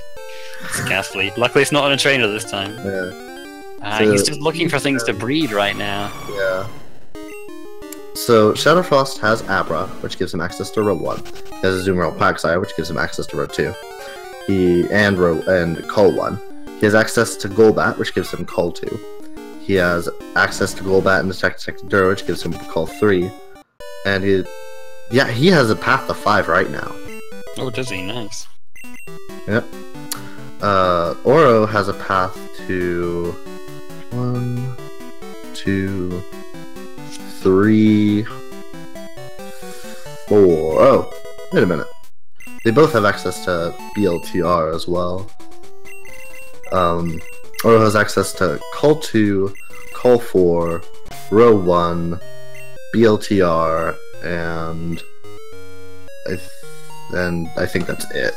It's ghastly. Luckily it's not on a trainer this time. Yeah. So he's just looking for things to breed right now. Yeah. So ShadowFrost has Abra, which gives him access to row 1. He has a Azumarill Quagsire, which gives him access to row 2. And Cull 1. He has access to Golbat, which gives him Cull 2. He has access to Golbat and Detect Dur, which gives him Cull 3. And he has a path to 5 right now. Oh, does he? Nice. Yep. Ouro has a path to 1, 2, 3, 4. Oh, wait a minute. They both have access to BLTR as well. Ouro has access to Call 2, Call 4, Row 1, BLTR, and I think that's it.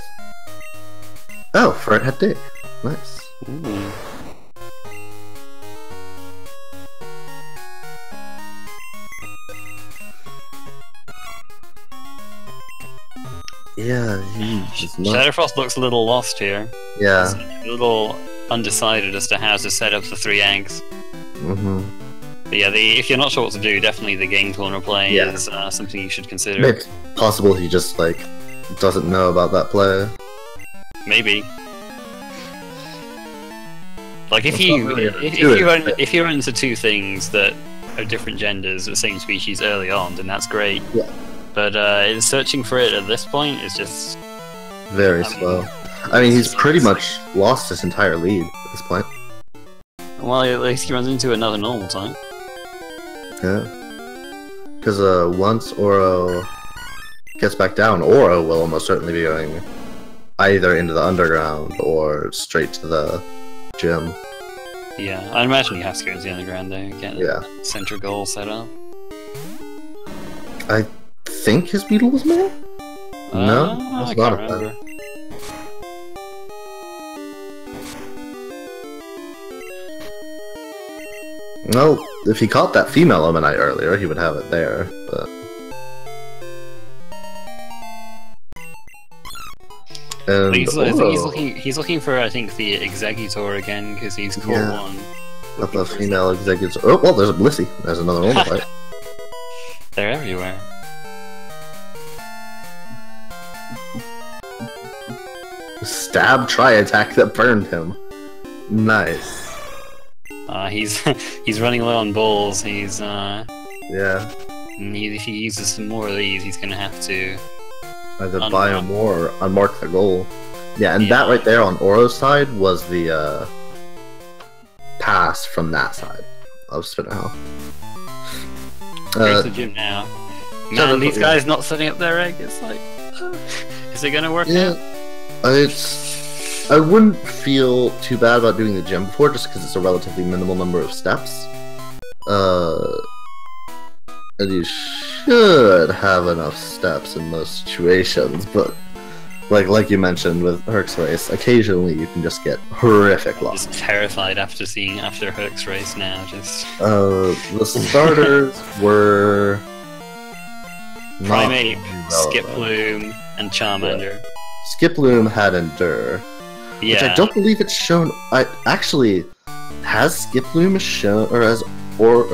Oh, Fred had Dig. Nice. Ooh. Yeah, he's not... ShadowFrost looks a little lost here. Yeah. He's a little undecided as to how to set up the 3 eggs. Mm-hmm. But yeah, if you're not sure what to do, definitely the game corner play is something you should consider. It's possible he just, like, doesn't know about that play. Maybe. Like, if you run into 2 things that are different genders, the same species early on, then that's great. Yeah. But searching for it at this point is just... very slow. I mean, he's pretty much lost his entire lead at this point. Well, at least he runs into another normal time. Yeah. Because once Ouro gets back down, Ouro will almost certainly be going either into the underground or straight to the gym. Yeah, I imagine he has to go into the underground though, get the center goal set up. I think his beetle was more? No? I can't remember. Well, if he caught that female Omanite earlier, he would have it there, but... And he's looking for, I think, the Executor again, because he's caught one. Not the female Executor. Oh, well, there's a Blissey. There's another normal fight. They're everywhere. Stab tri-attack that burned him. Nice. He's running low on balls. He's yeah. If he uses some more of these, he's gonna have to either buy more or unmark the goal. Yeah, and that right there on Ouro's side was the pass from that side of Spinnerhouse. There's the gym now. Man, these guys not setting up their egg. It's like, is it gonna work out? I wouldn't feel too bad about doing the gym before, just because it's a relatively minimal number of steps. And you should have enough steps in most situations, but like you mentioned with Herc's race, occasionally you can just get horrific loss. Just terrified after Herc's race now. Just the starters were Primate, Skiploom, and Charmander. Yeah. Skiploom had Endure. Yeah. Which I don't believe it's shown. Actually, has Skiploom shown, or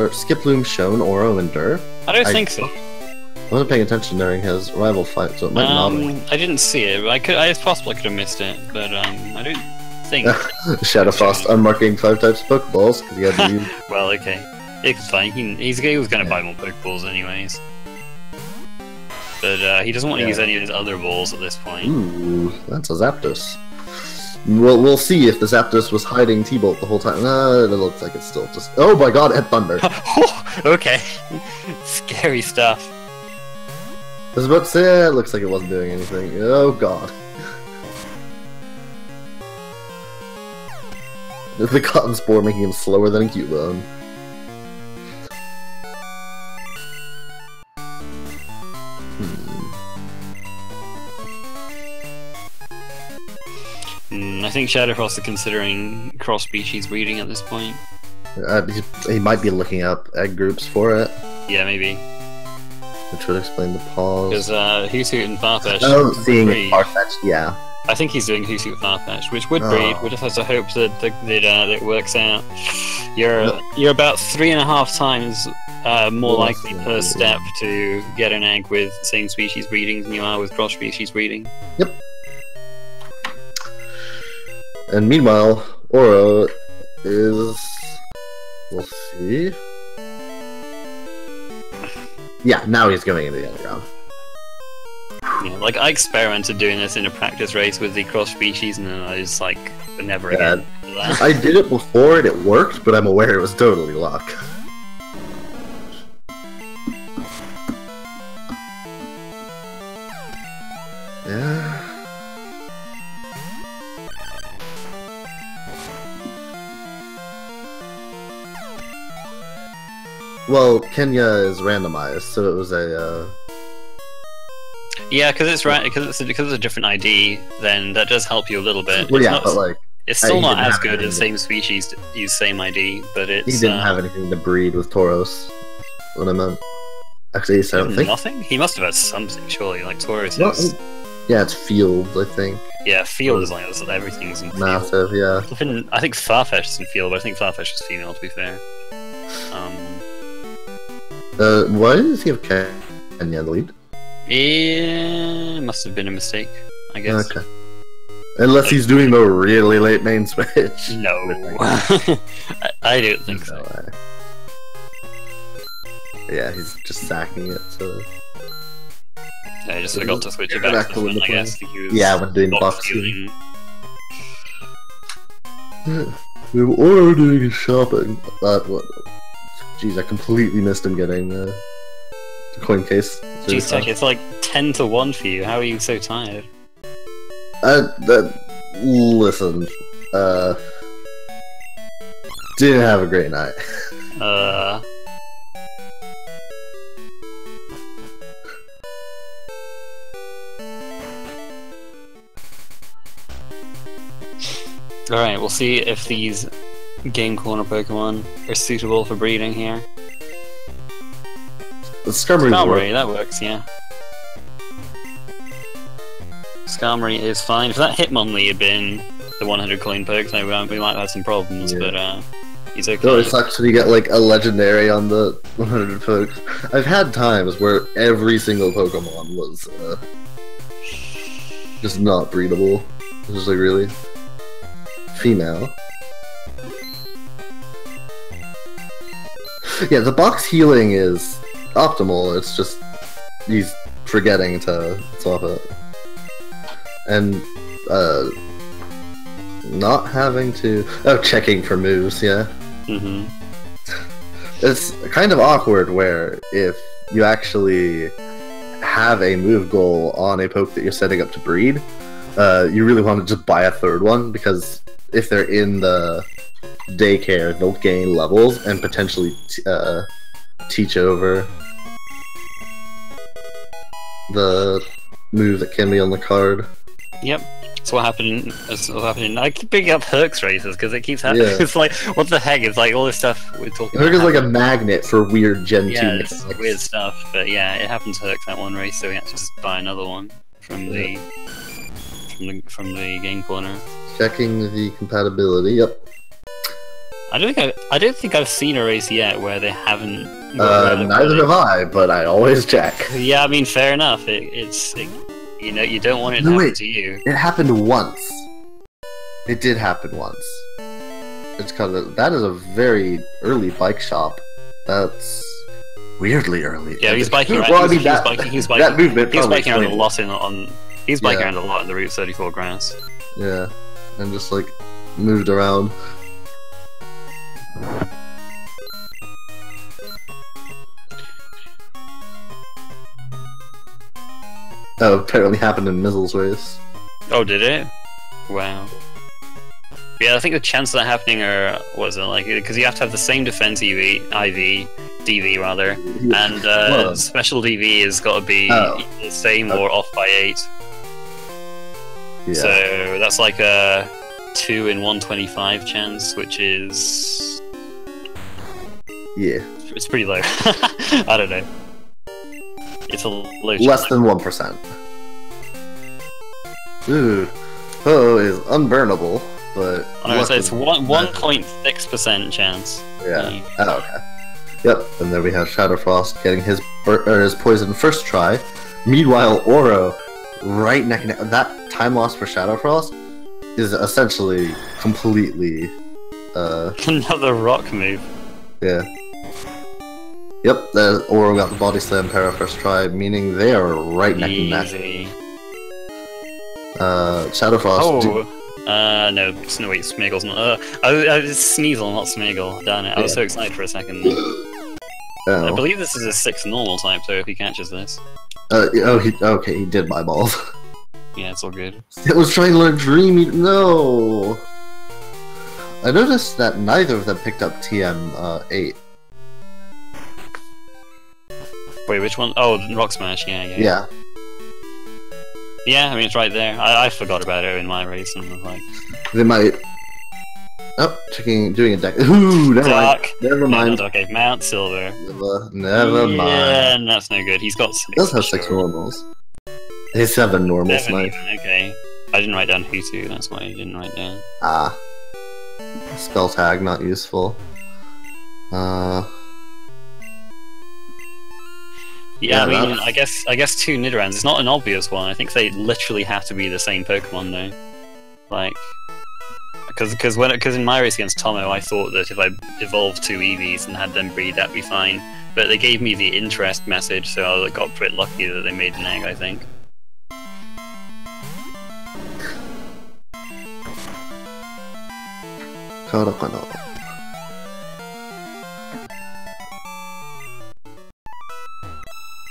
Skiploom shown Ouro Endure? I don't think so. I wasn't paying attention during his rival fight, so it might not be. I didn't see it. It's possible I could have missed it, but I don't think. ShadowFrost unmarking 5 types of Pokeballs because he had to use. Well, okay, it's fine. He was going to buy more Pokeballs anyways. But he doesn't want to use any of his other balls at this point. Ooh, that's a Zapdos. We'll see if the Zapdos was hiding T-Bolt the whole time. It looks like it's still just... Oh my god, it had Thunder! Okay. Scary stuff. I was about to say, it looks like it wasn't doing anything. Oh god. The Cotton Spore making him slower than a Cubone. I think ShadowFrost are considering cross-species breeding at this point. He might be looking up egg groups for it. Yeah, maybe. Which would explain the pause. Because Hoothoot and Farfetch. Oh, seeing Farfetch, yeah. I think he's doing Hoothoot Farfetch, which would breed. We just have to hope that it works out. You're about 3.5 times more likely per step to get an egg with same species breeding than you are with cross species breeding. Yep. And meanwhile, Ouro is... We'll see. Yeah, now he's going into the underground. Yeah, like, I experimented doing this in a practice race with the cross species, and then I was like, never again. I did it before and it worked, but I'm aware it was totally luck. Yeah. Well, Kenya is randomized, so it was a. Yeah, because it's a different ID, then that does help you a little bit. Well, yeah, but like it's still not as good as same species use same ID, but it's. He didn't have anything to breed with Tauros. What I meant. Actually, I don't think nothing. He must have had something, surely. Like Tauros is. Yeah, it's field, I think. Yeah, field is like everything's in field. Massive, yeah. I think Farfetch is in field, but I think Farfetch is female, to be fair. Why does he have Kenya the lead? It must have been a mistake, I guess. Okay. Unless he's doing the really late main switch. No. I don't think so. Yeah, he's just sacking it, so... I just forgot to switch it back to when, I guess, to use when doing box healing. We were Ouro doing his shopping. Jeez, I completely missed him getting the coin case. Jeez, Tech, it's like 10 to 1 for you. How are you so tired? Listen, didn't have a great night. Alright, we'll see if these Game Corner Pokemon are suitable for breeding here. Skarmory, that works, yeah. Skarmory is fine. If that Hitmonlee had been the 100 coin Pokes, we might have had some problems, but he's okay. No, it sucks when you get like a legendary on the 100 Pokes. I've had times where every single Pokemon was just not breedable. It was like, really? Female. Yeah, the box healing is optimal, it's just he's forgetting to swap it. And not having to checking for moves, yeah. It's kind of awkward where if you actually have a move goal on a poke that you're setting up to breed, you really want to just buy a third one, because if they're in the daycare, they'll gain levels and potentially teach over the move that can be on the card. Yep, that's what happened. I keep picking up Herc's races because it keeps happening. Yeah. It's like, what the heck? It's like all this stuff we're talking about. Herc is like a magnet for weird Gen 2 mechanics. It's weird stuff, but yeah, it happened to Herc that one race, so we had to just buy another one from the Game Corner. Checking the compatibility. Yep. I don't think I've seen a race yet where they haven't. Neither have I, but I always check. Yeah, I mean, fair enough. You know, you don't want it to happen to you. It happened once. It did happen once. It's because that is a very early bike shop. That's weirdly early. Yeah, he's biking around. Well, he's biking. That movement. He's biking around a lot He's biking around a lot in the Route 34 grass. Yeah, and just like moved around. Oh, apparently happened in Mizzle's race. Oh, did it? Wow. Yeah, I think the chances of that happening are, what is it, like, because you have to have the same defense IV, DV rather, and special DV has got to be the same or off by 8. Yeah. So that's like a 2 in 125 chance, which is... Yeah. It's pretty low. I don't know. It's a low chance. Less than 1%. Ooh. Ho is unburnable, but... Oh, no, so it's 1.6% chance. Yeah. Oh, okay. Yep, and then we have ShadowFrost getting his poison first try. Meanwhile, Ouro, right neck and neck. That time loss for ShadowFrost is essentially completely... Another rock move. Yeah. Yep, the Ouro got the Body Slam Para first try, meaning they are right neck and neck. ShadowFrost... Oh! No, wait, Smeagol's not... it's Sneasel, not Smeagol. Darn it, I was so excited for a second. I believe this is a 6 normal type, so if he catches this... he did my balls. Yeah, it's all good. It was trying to learn Dreamy... No! I noticed that neither of them picked up TM8. wait, which one? Oh, Rock Smash, yeah. Yeah, I mean, it's right there. I forgot about it in my race, and I was like... They might... Oh, doing a deck... Ooh, never mind. Okay, Mount Silver. Never mind. Yeah, and that's no good. He's got 6. He does have 6 normals. He has 7 normals, 7 even, okay. I didn't write down Hutu, that's why I didn't write down. Ah. Spell tag, not useful. Yeah, I mean, I guess 2 Nidorans. It's not an obvious one. I think they literally have to be the same Pokemon, though. Like, because in my race against Tomo, I thought that if I evolved 2 Eevees and had them breed, that'd be fine. But they gave me the interest message, so I got a bit lucky that they made an egg, I think.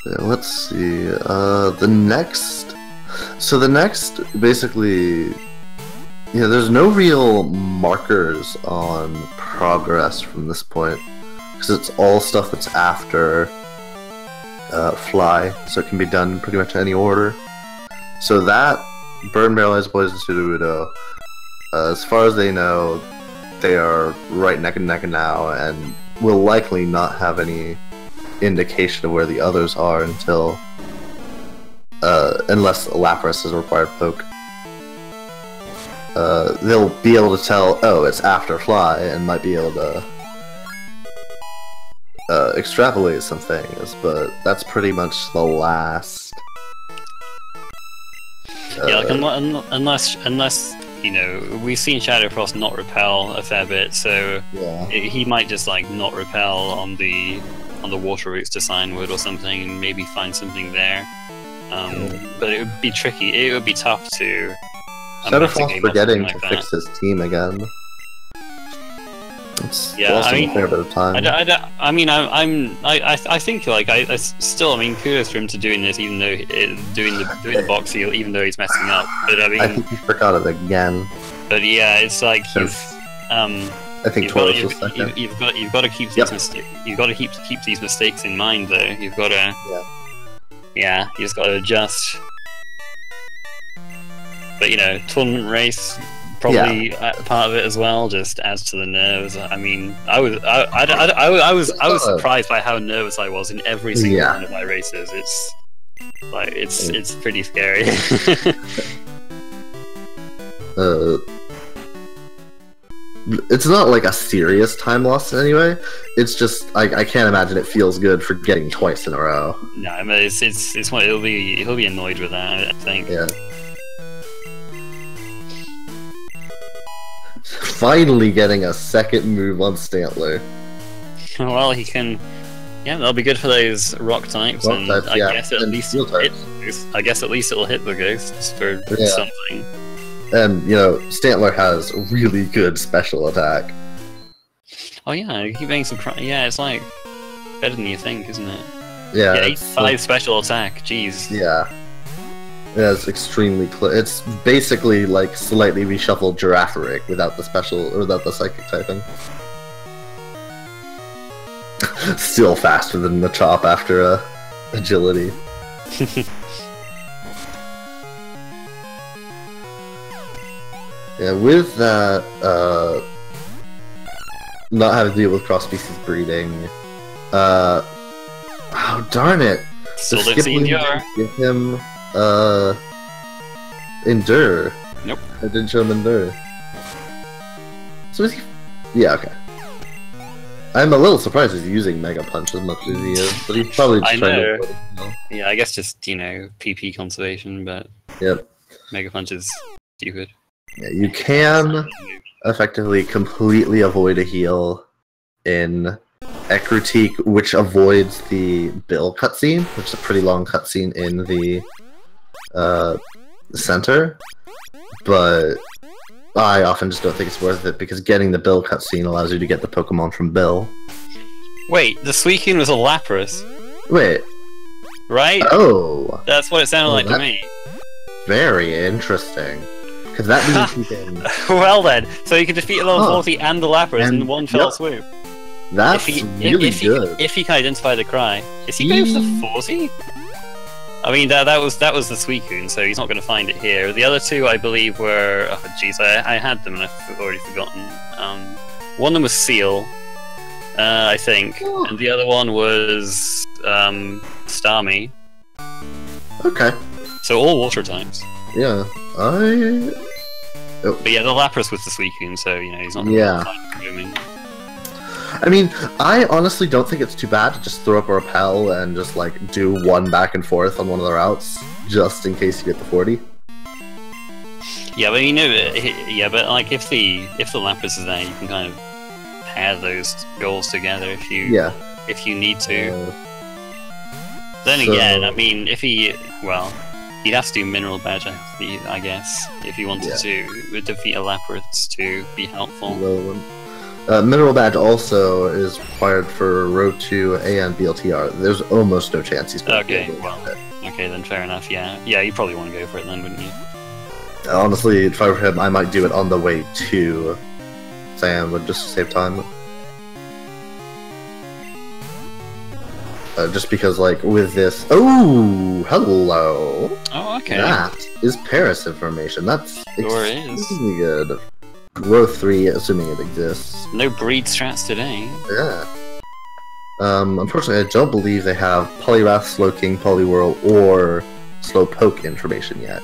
Yeah, let's see. The next, basically, yeah, there's no real markers on progress from this point, because it's all stuff that's after Fly, so it can be done in pretty much any order. So that, Burn, Paralyze, Poison, Sudowoodo, as far as they know, they are right neck and neck now, and will likely not have any indication of where the others are until unless Lapras is a required poke. They'll be able to tell, oh, it's after Fly, and might be able to extrapolate some things, but that's pretty much the last. Yeah, like unless you know, we've seen ShadowFrost not repel a fair bit, so yeah. He might just like not repel on the water routes to Signwood or something, and maybe find something there. But it would be tricky. It would be tough to. ShadowFrost forgetting to fix his team again. It's I mean, a fair bit of time. I think like I still, I mean, kudos for him to doing this, even though doing the box seal, even though he's messing up. But I mean, I think he forgot it again. But yeah, it's like I think Taurus was second. You've got to keep these mistakes. You've got to keep these mistakes in mind, though. You've got to. Yeah, you just got to adjust. But you know, tournament race probably part of it as well. Just adds to the nerves. I mean, I was surprised by how nervous I was in every single one of my races. It's like it's pretty scary. It's not like a serious time loss anyway. It's just I can't imagine it feels good for getting twice in a row. No, I mean it's one. He'll be annoyed with that, I think. Yeah. Finally getting a second move on Stantler. Well, he can. Yeah, that'll be good for those rock types, I guess at least it'll hit the ghosts for something. And, you know, Stantler has really good special attack. Oh yeah, you keep getting surprised. Yeah, it's like better than you think, isn't it? Yeah. 85 special attack, jeez. Yeah. Yeah, it's extremely close. It's basically like slightly reshuffled Giraffaric without the special, or without the psychic typing. Still faster than the chop after agility. Yeah, with that, not having to deal with cross-species breeding, oh darn it! Still didn't see Endure. Give him, Endure. Nope. I didn't show him Endure. So is he? Yeah, okay. I'm a little surprised he's using Mega Punch as much as he is, but he's probably just trying to avoid it, you know? Yeah, I guess just, you know, PP conservation, but yep. Mega Punch is stupid. Yeah, you can effectively completely avoid a heal in Ekrutique, which avoids the Bill cutscene, which is a pretty long cutscene in the center, but I often just don't think it's worth it, because getting the Bill cutscene allows you to get the Pokemon from Bill. Wait, the Suicune was a Lapras? Wait. Right? Oh! That's what it sounded like to me. Very interesting. Because that means you can... Well then, so you can defeat a level 40 and the Lapras in one fell swoop. That's really good. If he can identify the cry, is he going for the 40? I mean, that was the Suicune, so he's not going to find it here. The other two, I believe, were... Oh, jeez, I had them and I've already forgotten. One of them was Seal, I think, and the other one was Starmie. Okay. So all water types. Yeah, But yeah, the Lapras was the Suicune, so, you know, he's not going to find moving. I mean, I honestly don't think it's too bad to just throw up a repel and just, like, do one back and forth on one of the routes, just in case you get the 40. Yeah, but you know, but like if the Lapras is there, you can kind of pair those goals together if you need to. Then again, I mean, if he'd have to do Mineral Badge, I guess, if he wanted to defeat a Lapras to be helpful. Mineral Badge also is required for Row 2 and BLTR. There's almost no chance he's going to be able to do it. Okay, then fair enough, yeah. Yeah, you probably want to go for it then, wouldn't you? Honestly, if I were him, I might do it on the way to Sam, but just to save time. Just because, like, with this... Oh, hello! Oh, okay. That is Paris information. That's extremely good. Row 3, assuming it exists. No breed strats today. Yeah. Unfortunately, I don't believe they have Poliwrath, Slowking, Poliwhirl, or Slowpoke information yet.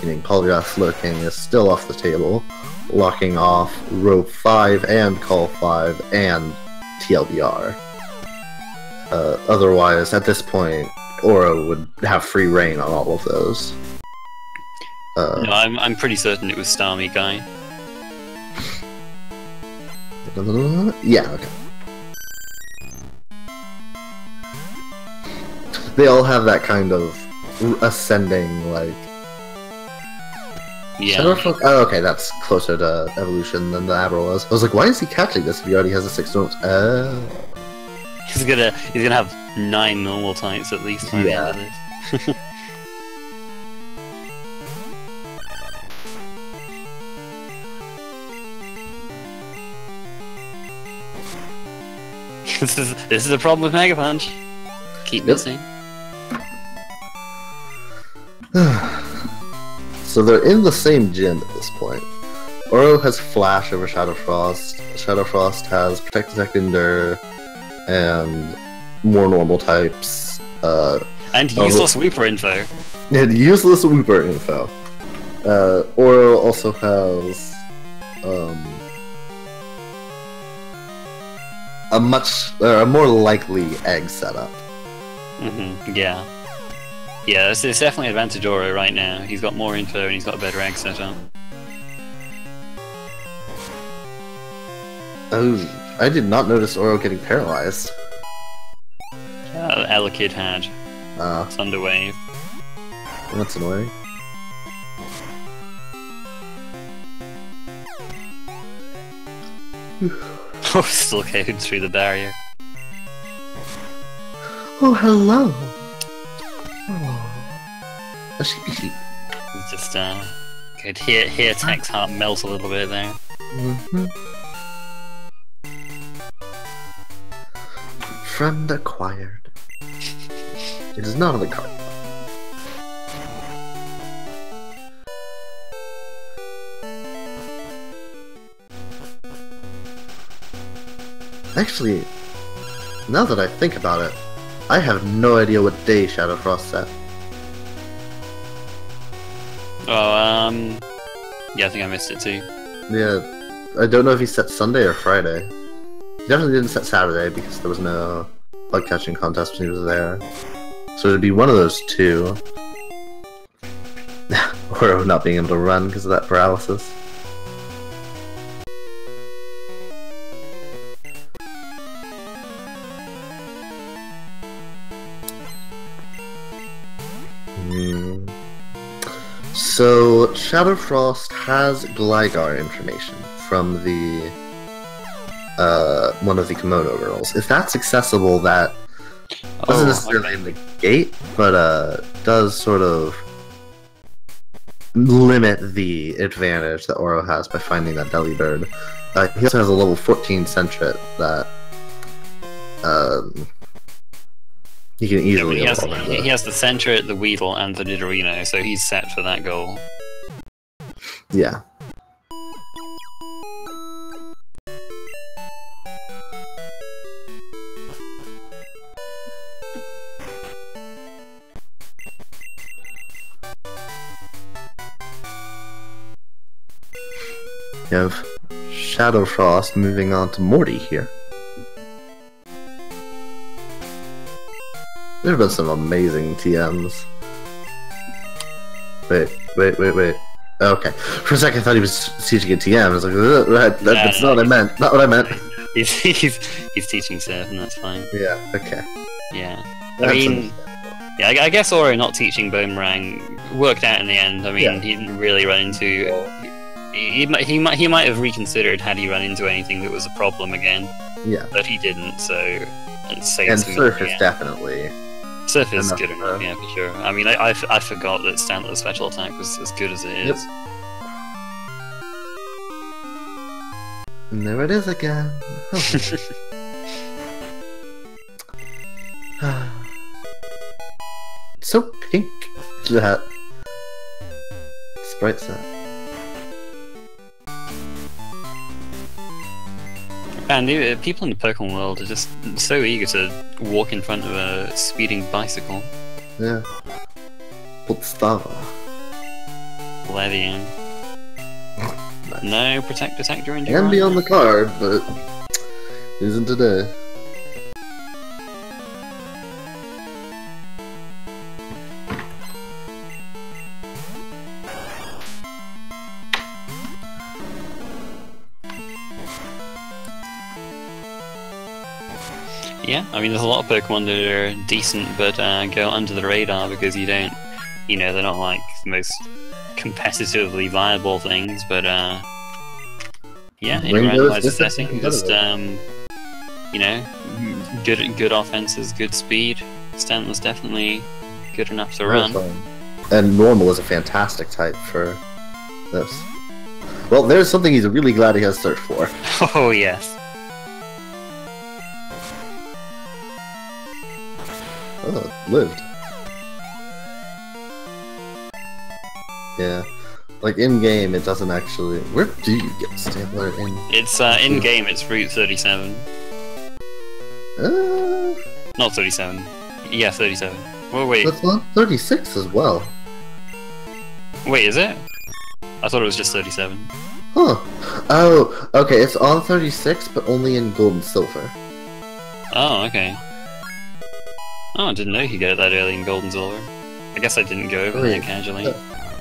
Meaning Poliwrath, Slowking is still off the table, locking off Row 5 and Call 5 and TLBR. Otherwise, at this point, Ouro would have free reign on all of those. No, I'm pretty certain it was Starmie guy. Yeah, okay. They all have that kind of ascending, like... Yeah. ShadowFrost? Oh, okay, that's closer to evolution than the Abra was. I was like, why is he catching this if he already has a 6 notes? He's gonna have 9 normal types at least by the end of this. This is a problem with Mega Punch. Keep missing. So they're in the same gym at this point. Ouro has Flash over ShadowFrost. ShadowFrost has Protect, Detect, Endure, and more normal types. And useless Wooper info. And useless Wooper info. Ouro also has a more likely egg setup. Yeah. Yeah, it's definitely advantage Ouro right now. He's got more info and he's got a better egg setup. Oh, I did not notice Ouro getting paralyzed. Elekid had. Thunder Wave. That's annoying. Oh, still going through the barrier. Oh, hello. Oh. A sheepy. Just could hear Tech's heart melt a little bit there. Friend acquired. It is not on the card. Actually, now that I think about it, I have no idea what day ShadowFrost set. Oh, yeah, I think I missed it too. Yeah, I don't know if he set Sunday or Friday. He definitely didn't set Saturday because there was no bug catching contest when he was there. So it'd be one of those two. Or not being able to run because of that paralysis. So, ShadowFrost has Gligar information from the one of the Kimono girls. If that's accessible, that doesn't necessarily negate, but does sort of limit the advantage that Ouro has by finding that Delibird. He also has a level 14 Sentret that he can easily. He has the Sentret, the Weedle, and the Nidorino, so he's set for that goal. Yeah. You have ShadowFrost moving on to Morty here. There have been some amazing TMs. Wait. Okay. For a second I thought he was teaching a TM. I was like, that's not what I meant. Not what I meant. He's teaching Surf, and that's fine. Yeah, okay. Yeah. I guess Ouro not teaching Boomerang worked out in the end. I mean, he didn't really run into... He might have reconsidered had he run into anything that was a problem again. Yeah. But he didn't, so... And Surf is definitely... Surf is good enough, yeah, for sure. I mean, I forgot that Stantler's special attack was as good as it is. Yep. And there it is again. So pink. That sprite set. And people in the Pokemon world are just so eager to walk in front of a speeding bicycle. Yeah. Podstava. Levian. Nice. No, protect during Can be on the card, but isn't today. Yeah, I mean, there's a lot of Pokemon that are decent, but go under the radar because you don't, they're not like the most competitively viable things, but yeah, in a randomized setting, just good offenses, good speed. Stantler's definitely good enough to run. And normal is a fantastic type for this. Well, there's something he's really glad he has Search for. Oh yes. Oh, it lived. Yeah. Like, in-game, it doesn't actually... Where do you get Stantler in? It's, in-game, it's Route 37. Not 37. Yeah, 37. Well, wait. That's on 36 as well. Wait, is it? I thought it was just 37. Huh. Oh, okay, it's on 36, but only in gold and silver. Oh, okay. Oh, I didn't know you could get it that early in gold and silver. I guess I didn't go over there casually.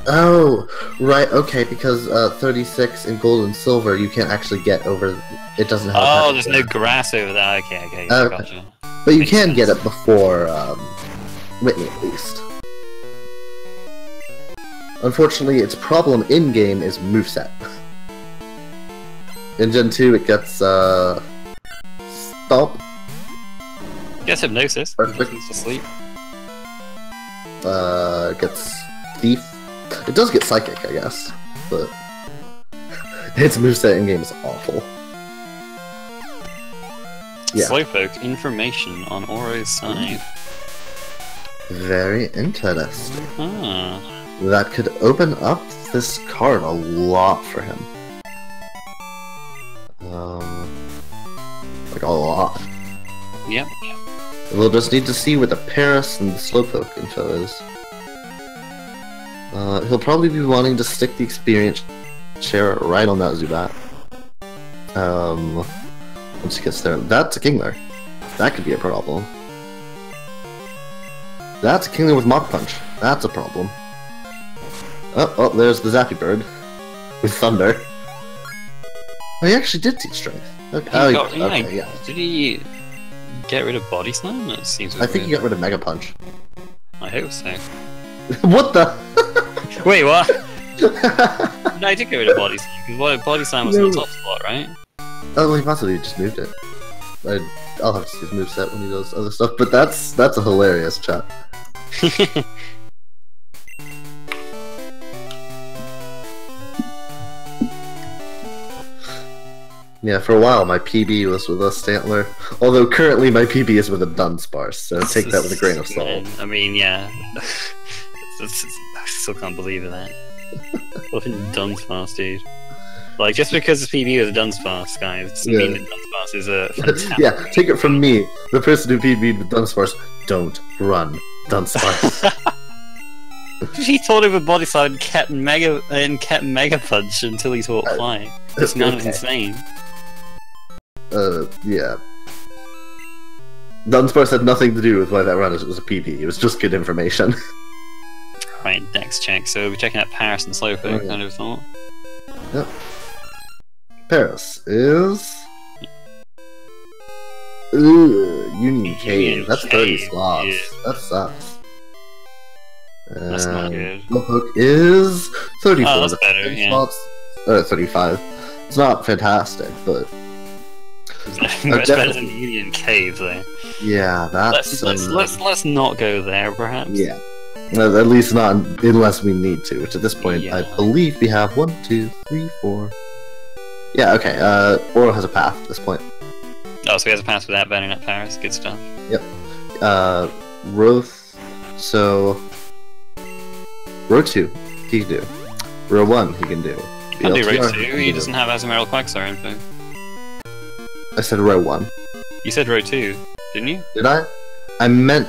Oh, right, okay, because 36 in gold and silver, you can't actually get over... It doesn't have... Oh, there's no grass over there. Okay, gotcha. But you can get it before Whitney, at least. Unfortunately, its problem in-game is moveset. In Gen 2, it gets, Stomp. Gets Hypnosis. Perfect. To sleep. It gets Thief. It does get Psychic, I guess, but its moveset in-game is awful. Yeah. Slowpoke information on Ouro's side. Very interesting. Ah. That could open up this card a lot for him. Like a lot. Yep. We'll just need to see where the Paris and the Slowpoke info is. He'll probably be wanting to stick the experience share right on that Zubat. Once he gets there. That's a Kingler. That could be a problem. That's a Kingler with Mach Punch. That's a problem. Oh, there's the Zappy Bird. With Thunder. Oh, he actually did teach Strength. Okay, yeah. Did he get rid of Body Slam? That seems I think he got rid of Mega Punch. I hope so. What the? Wait, what? No, I did get rid of Body Slam, because Body Slam was in the top spot, right? Oh, well, he possibly just moved it. I'll have to see his moveset when he does other stuff, but that's a hilarious chat. Yeah, for a while my PB was with a Stantler, although currently my PB is with a Dunsparce, so take that with a grain of salt. I mean, yeah. I still can't believe that. Fucking Dunsparce, dude. Like, just because it's PB with a Dunsparce, guys, doesn't mean that Dunsparce is a fantastic... Yeah, take it from me, the person who PB'd with Dunsparce, don't run Dunsparce. He taught him a body side and kept Mega Punch until he taught Fly. This man is insane. Yeah. Dunsparce had nothing to do with why that run was a PP. It was just good information. Right, next check. So we're checking out Paris and Slowpoke, kind of thought. Yep. Paris is... Union Cave. That's 30 slots. Yeah. That sucks. That's not good. Slowpoke is 34. Oh, that's better, yeah. Slots. 35. It's not fantastic, but... Much better than the Union Cave, though. Yeah, that's... Let's not go there, perhaps. Yeah. At least not unless we need to, which at this point, I believe we have 1, 2, 3, 4... Yeah, okay, Ouro has a path at this point. Oh, so he has a path without banning at Paris, good stuff. Yep. Roth... So... Row 2, he can do. Row 1, he can do. Can't do Row 2, he doesn't have Azumarill Quagsire info. I said row 1. You said row 2, didn't you? Did I? I meant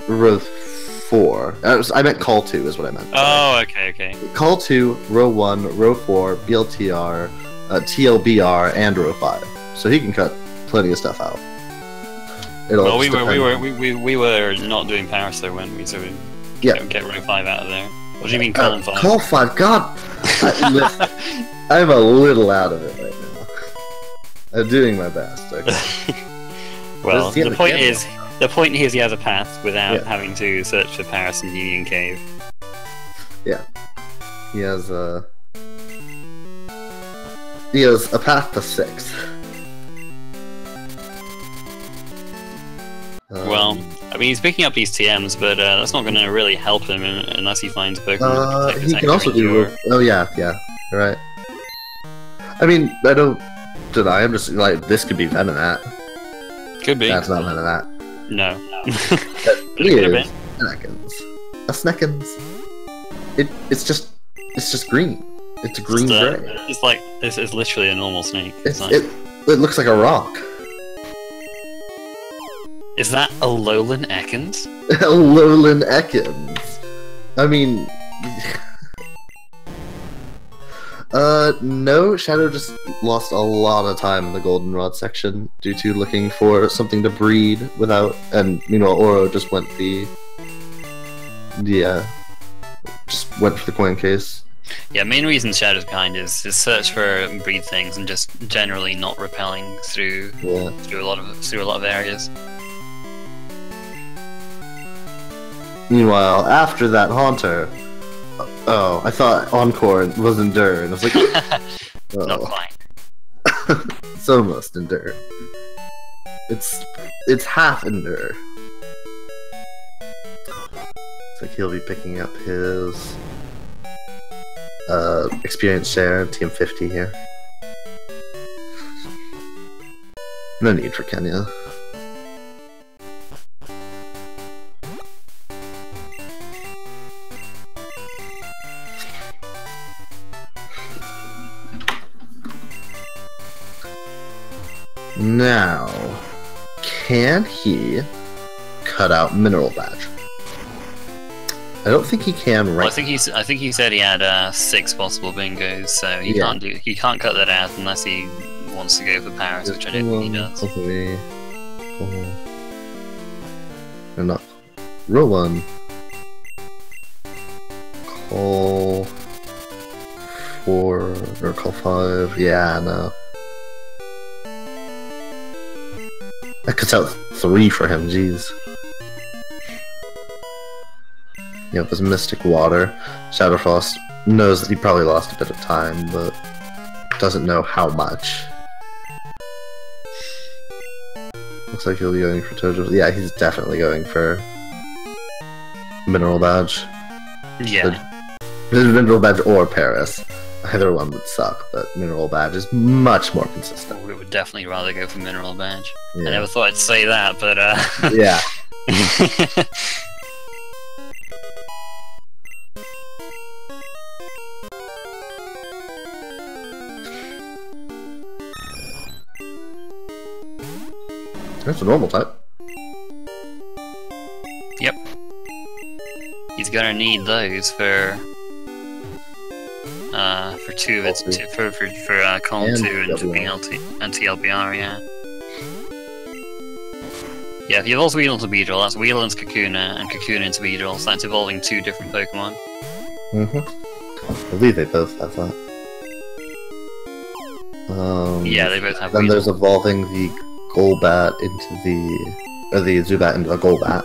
row 4. I meant call 2 is what I meant. Oh, okay. Call 2, row 1, row 4, BLTR, TLBR, and row 5. So he can cut plenty of stuff out. Well, we were not doing Paris though, weren't we? So we get row 5 out of there. What do you mean call 5? Call 5, God! I'm a little out of it right now. I'm doing my best, okay. Well, the point is he has a path without having to search for Paris and Union Cave. Yeah. He has a path to 6. Well, I mean, he's picking up these TMs, but that's not going to really help him unless he finds Pokemon. He can also do... Oh, yeah, you're right. I mean, I don't deny, I'm just like, this could be Venonat. Could be. That's not Venonat. No. It could have been. A Sneckens. It's just green. It's green gray. It's like, this is literally a normal snake. It looks like a rock. Is that a Alolan Ekans? Alolan Ekans. I mean... no, Shadow just lost a lot of time in the Goldenrod section due to looking for something to breed without, and meanwhile Ouro just went just went for the coin case. Yeah, main reason Shadow's behind is his search for breed things and just generally not repelling through a lot of areas. Meanwhile, after that Haunter, oh, I thought Encore was Endure, and I was like, not quite. It's almost Endure. It's half Endure. Looks like he'll be picking up his experience share, TM50 here. No need for Kenya. Now, can he cut out Mineral Badge? I don't think he can right now. I think he said he had 6 possible bingos, so he can't cut that out unless he wants to go for Paris, which I don't think he does. Enough. Row 1. Call 4 or call 5. Yeah, no. That cuts out 3 for him, jeez. Yep, his Mystic Water. ShadowFrost knows that he probably lost a bit of time, but doesn't know how much. Looks like he'll be going for Tojo. Yeah, he's definitely going for Mineral Badge. Yeah. Mineral Badge or Paris. Either one would suck, but Mineral Badge is much more consistent. We would definitely rather go for Mineral Badge. Yeah. I never thought I'd say that, but yeah. That's a normal type. Yep. He's gonna need those for two of its for column 2 and BLT and TLBR, yeah. Yeah, if you evolve Weedle to Beedrill, that's Weedle into Kakuna and Kakuna into Beedrill, so that's evolving 2 different Pokemon. I believe they both have that. Yeah, they both have Then Weedle. there's evolving the Golbat into the Zubat into the Golbat.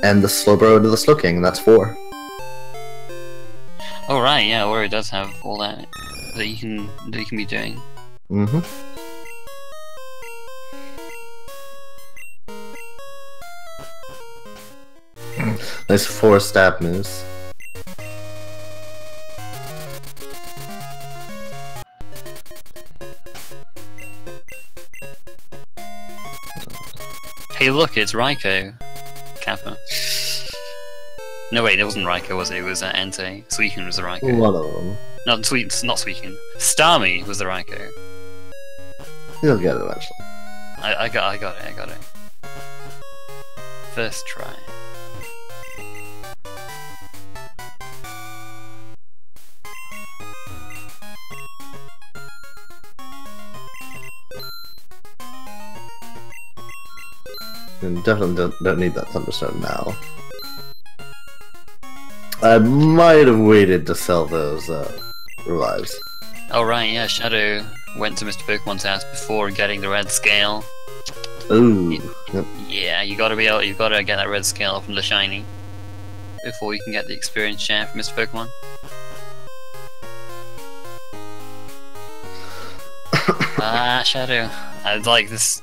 And the Slowbro into the Slowking, and that's 4. Oh right, yeah, Ouro does have all that you can be doing. Nice 4 stab moves. Hey look, it's Raikou. Kappa. No wait, it wasn't Raikou, was it? It was Entei. Suicune was the Raikou. One of them. No, not Suicune. Starmie was the Raikou. You'll get it eventually. I got it. First try. And definitely don't need that Thunderstone now. I might have waited to sell those revives. Oh right, yeah, Shadow went to Mr. Pokemon's house before getting the red scale. Ooh. Yep. Yeah, you've got to get that red scale from the shiny before you can get the experience share from Mr. Pokemon. Shadow. I like this.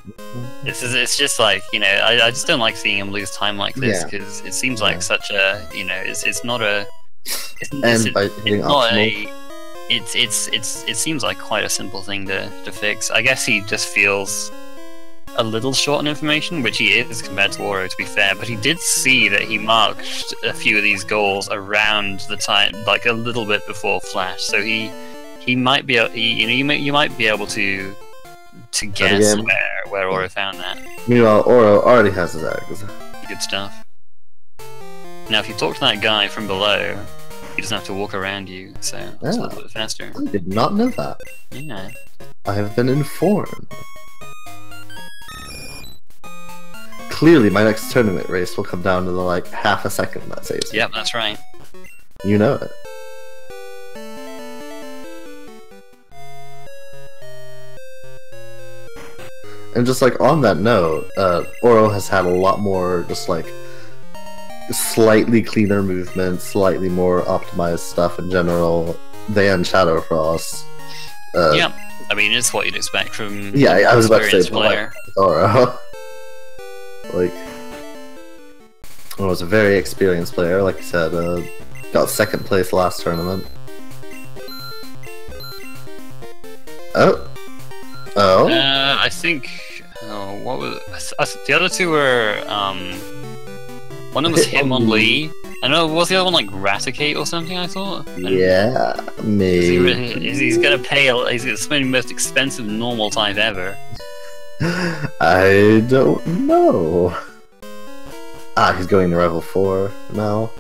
It's just like, you know, I just don't like seeing him lose time like this because it seems like such a, you know, it's not a. It seems like quite a simple thing to fix. I guess he just feels a little short on information, which he is compared to Ouro, to be fair. But he did see that he marked a few of these goals around the time, like a little bit before Flash. So he might be, you might be able to guess where Ouro found that. Meanwhile, Ouro already has his eggs. Good stuff. Now, if you talk to that guy from below, he doesn't have to walk around you, so it's a little bit faster. I did not know that. Yeah. I have been informed. Clearly, my next tournament race will come down to the, like, half a second that saves me. Yep, that's right. You know it. And just like on that note, Ouro has had a lot more just like slightly cleaner movement, slightly more optimized stuff in general than ShadowFrost. Yeah, I mean it's what you'd expect from I was about to say player. Ouro. Like, I was a very experienced player, like you said. Got 2nd place last tournament. I think. What was the other 2 were? One of them was Hitmonlee. I know. Was the other one like Raticate or something? I thought. Yeah, maybe. He's gonna pay. He's gonna spend the most expensive normal type ever. I don't know. He's going to level 4 now.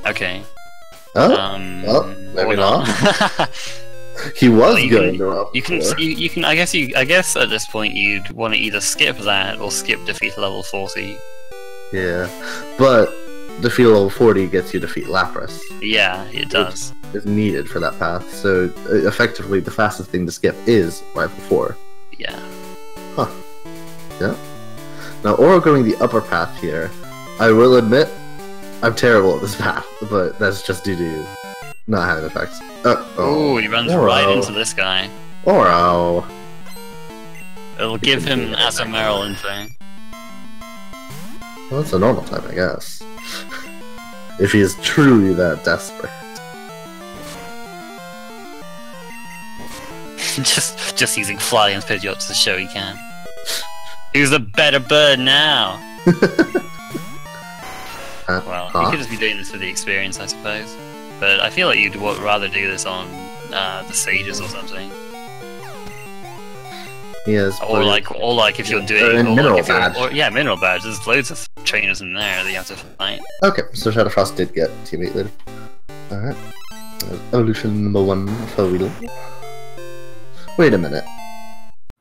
Okay. Maybe not. He was going to level 4. You can. I guess at this point you'd want to either skip that or skip defeat level 40. Yeah, but defeat level 40 gets you defeat Lapras. Yeah, it does. It's needed for that path. So effectively, the fastest thing to skip is level 4. Yeah. Huh. Yeah. Now, Ouro going the upper path here. I will admit, I'm terrible at this path, but that's just due to not having effects. Oh, he runs right into this guy. Ouro. It'll give him Azumarill info. Well, that's a normal type, I guess. If he is truly that desperate. just using flying Pidgeot to show he can. Who's a better bird now? Well, you could just be doing this for the experience, I suppose. But I feel like you'd rather do this on the Sages or something. Yes. Or like if you're doing Mineral Badge. Yeah, Mineral Badge. There's loads of trainers in there that you have to fight. Okay, so ShadowFrost did get teammate leader. Alright. Evolution number 1 for Weedle. Wait a minute.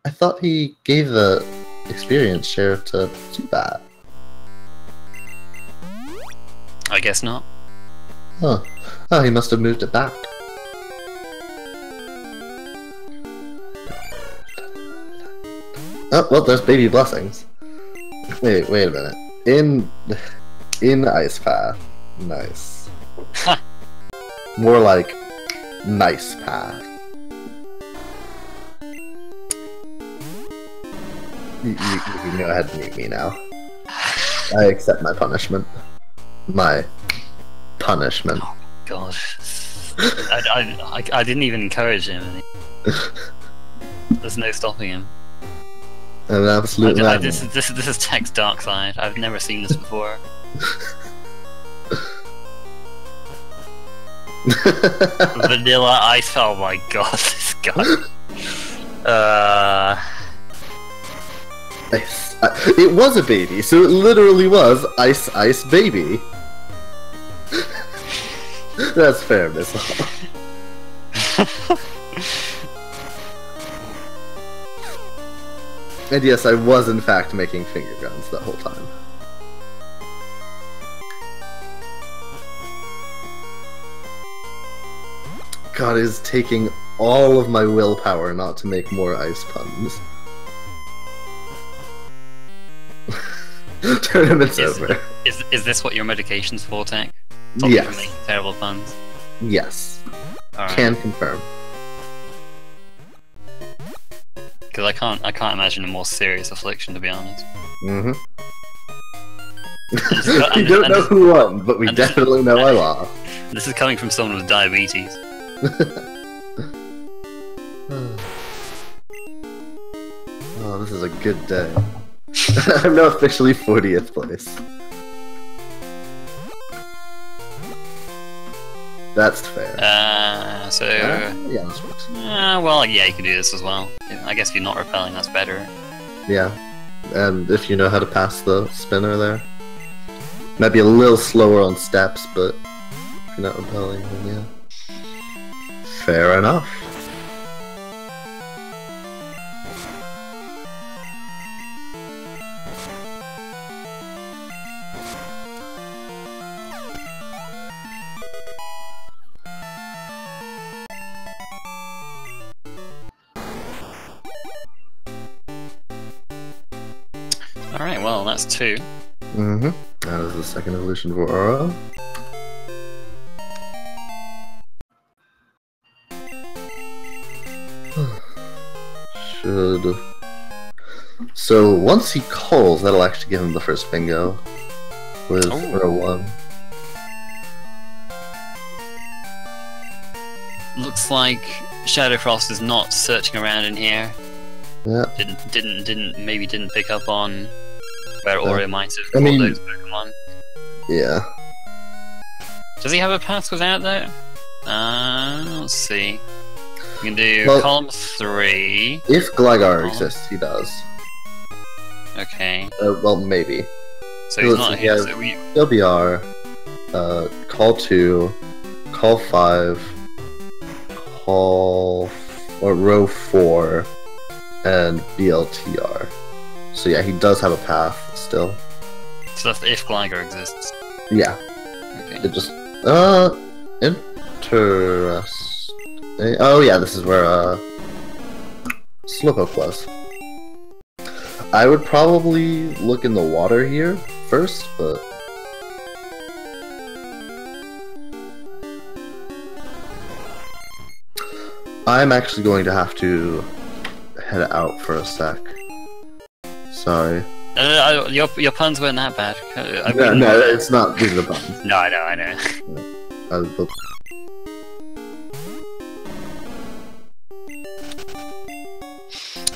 I thought he gave the experience share to Zubat. I guess not. Huh. Oh, he must have moved it back. Oh, well, there's baby blessings. Wait a minute. In Ice Path. Nice. More like nice path. You can go ahead and mute me now. I accept my punishment. My punishment. Oh god. I didn't even encourage him. There's no stopping him. An absolute this is Tech's dark side. I've never seen this before. Vanilla Ice. Oh my god, this guy. It was a baby, so it literally was Ice Baby. That's fair, Miss. And yes, I was in fact making finger guns that whole time. God, it is taking all of my willpower not to make more ice puns. Tournament's over. Is this what your medication's for, Tech? Yes. For making terrible puns? Yes. All right. Can confirm. Because I can't imagine a more serious affliction, to be honest. Mm-hmm. We don't know who won, but we definitely know I lost. This is coming from someone with diabetes. Oh, this is a good day. I'm now officially 40th place. That's fair. Yeah, this works. Well, yeah, you can do this as well. I guess if you're not repelling, that's better. Yeah, and if you know how to pass the spinner there. Might be a little slower on steps, but if you're not repelling, then yeah. Fair enough. Alright, well, that's 2. Mm-hmm. That is the second evolution for Ouro. So once he calls, that'll actually give him the first bingo with Ouro 1. Looks like ShadowFrost is not searching around in here. Yeah. Didn't pick up on where Ouro might have caught those Pokemon. Yeah. Does he have a path without that? Let's see. You can do column 3. If Gligar exists, he does. Okay. Well, maybe. So he's not here. So LBR, call 2, call 5, call row 4, and BLTR. So yeah, he does have a path still. So that's if Gligar exists. Yeah. Okay. It just interesting. Oh yeah, this is where Slowpoke was. I would probably look in the water here first, but I'm actually going to have to head out for a sec. Sorry. Your puns weren't that bad. No, it's not due to the puns. No, I know.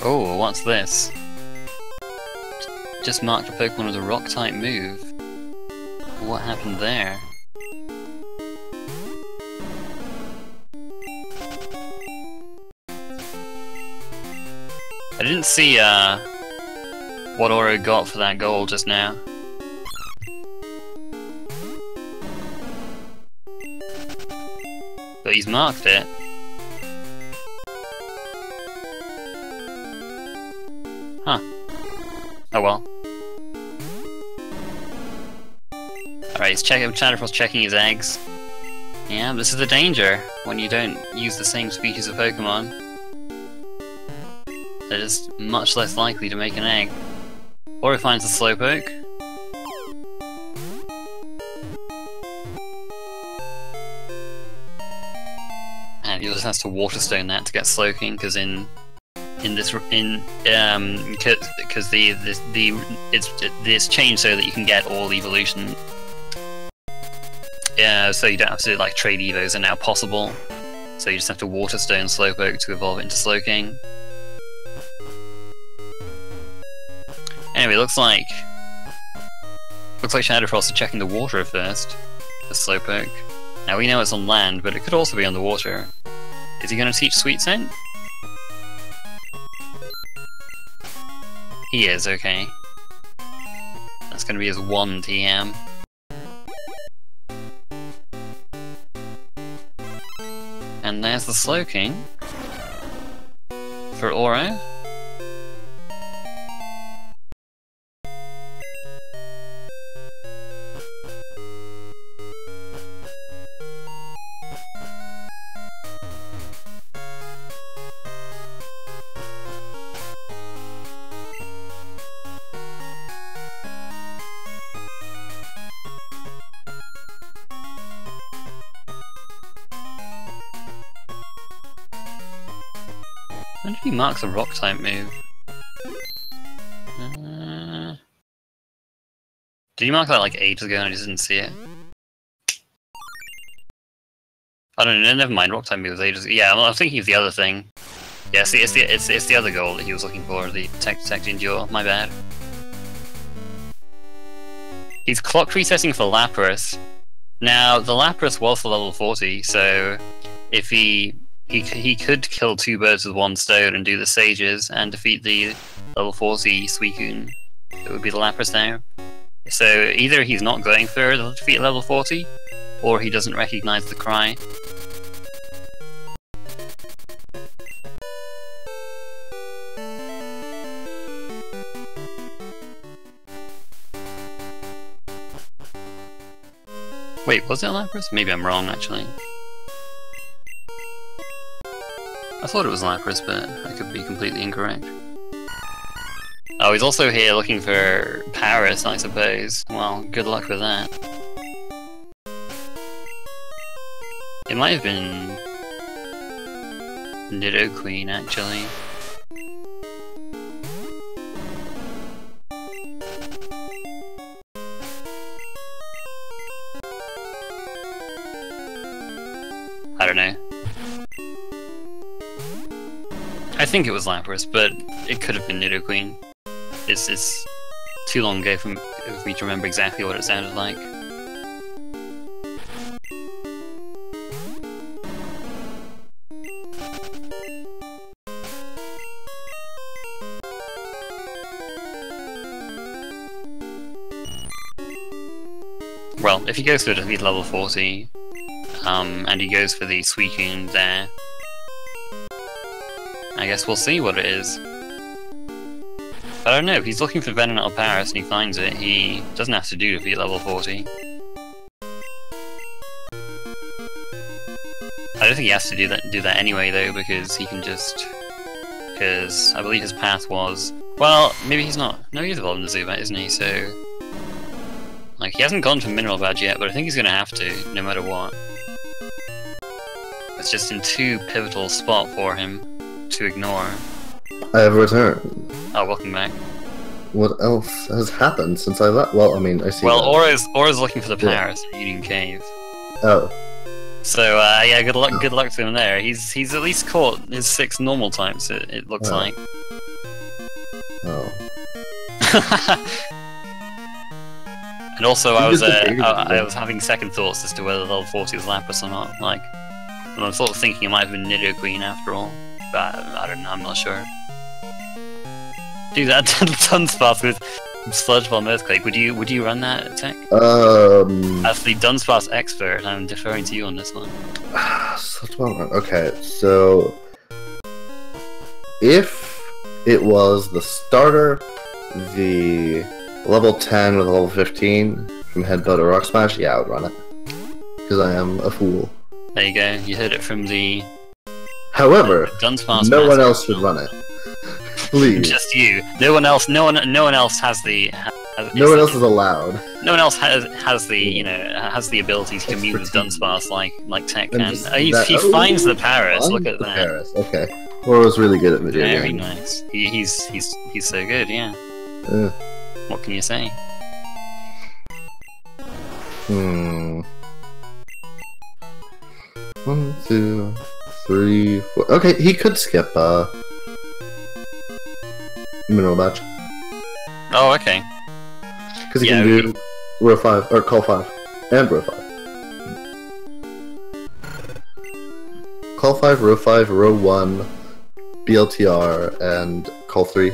Oh, what's this? Just marked a Pokemon with a Rock-type move. What happened there? I didn't see what Ouro got for that goal just now. But he's marked it. Huh. Oh well. Alright, ShadowFrost checking his eggs. Yeah, this is the danger when you don't use the same species of Pokemon. They're just much less likely to make an egg. Ouro finds the Slowpoke. And he just has to Waterstone that to get Slowking, because because it's changed so that you can get all evolution. Yeah, so you don't have to like trade evos are now possible. So you just have to Waterstone Slowpoke to evolve it into Slowking. Anyway, looks like ShadowFrost is checking the water first. The Slowpoke. Now we know it's on land, but it could also be on the water. Is he going to teach Sweet Scent? He is, okay. That's going to be his 1 TM. And there's the Slowking for Ouro. When did he mark the Rock-type move? Did he mark that like ages ago and I just didn't see it? I don't know, never mind, Rock-type move was ages ago. Yeah, I'm thinking of the other thing. Yeah, see, it's the other goal that he was looking for, the Tech Endure, my bad. He's clock resetting for Lapras. Now, the Lapras was for level 40, so if he could kill 2 birds with 1 stone and do the Sages and defeat the level 40 Suicune. It would be the Lapras now. So either he's not going for the defeat level 40, or he doesn't recognize the cry. Wait, was it Lapras? Maybe I'm wrong, actually. I thought it was Lapras, but I could be completely incorrect. Oh, he's also here looking for Paris, I suppose. Well, good luck with that. It might have been Nidoqueen, actually. I don't know. I think it was Lapras, but it could have been Nidoqueen. It's too long ago for me to remember exactly what it sounded like. Well, if he goes for defeat level 40, and he goes for the Suicune there, I guess we'll see what it is. But I don't know, if he's looking for Venonat Paris and he finds it, he doesn't have to do defeat level 40. I don't think he has to do that anyway though, because he can just... Because I believe his path was... Well, maybe he's not. No, he's evolved into Zubat, isn't he? So... Like, he hasn't gone to Mineral Badge yet, but I think he's gonna have to, no matter what. It's just in too pivotal a spot for him to ignore. I have returned. Oh, welcome back. What else has happened since I left? Well, I mean, I see. Well, Auro's looking for the Paris in Union Cave. Oh. So, yeah, good luck to him there. He's at least caught his 6 normal types, it looks like. Oh. And also, I was having second thoughts as to whether level 40 was Lapras or not. Like, and I was sort of thinking it might have been Nidoqueen after all, but I don't know. I'm not sure. Dude, that Dunsparce with Sludge Bomb Earthquake. Would you run that attack? As the Dunsparce expert, I'm deferring to you on this one. Okay, so if it was the starter, the level 10 with a level 15 from Headbutt or Rock Smash, yeah, I would run it. Because I am a fool. There you go, you heard it from the... However, Dunsparce no one else should run it. Please. Just you. No one else has the... No one else is allowed. No one else has the has the ability to commune with Dunsparce like Tech can. He finds the Paris. Look at that. Paris. Okay. Oro's really good at video games. Very nice. He's so good. Yeah. What can you say? 1, 2, 3, 4. Okay, he could skip Mineral Badge. Oh, okay. Because he can do row 5 or call 5 and row 5. Call 5, row 1, BLTR, and call 3.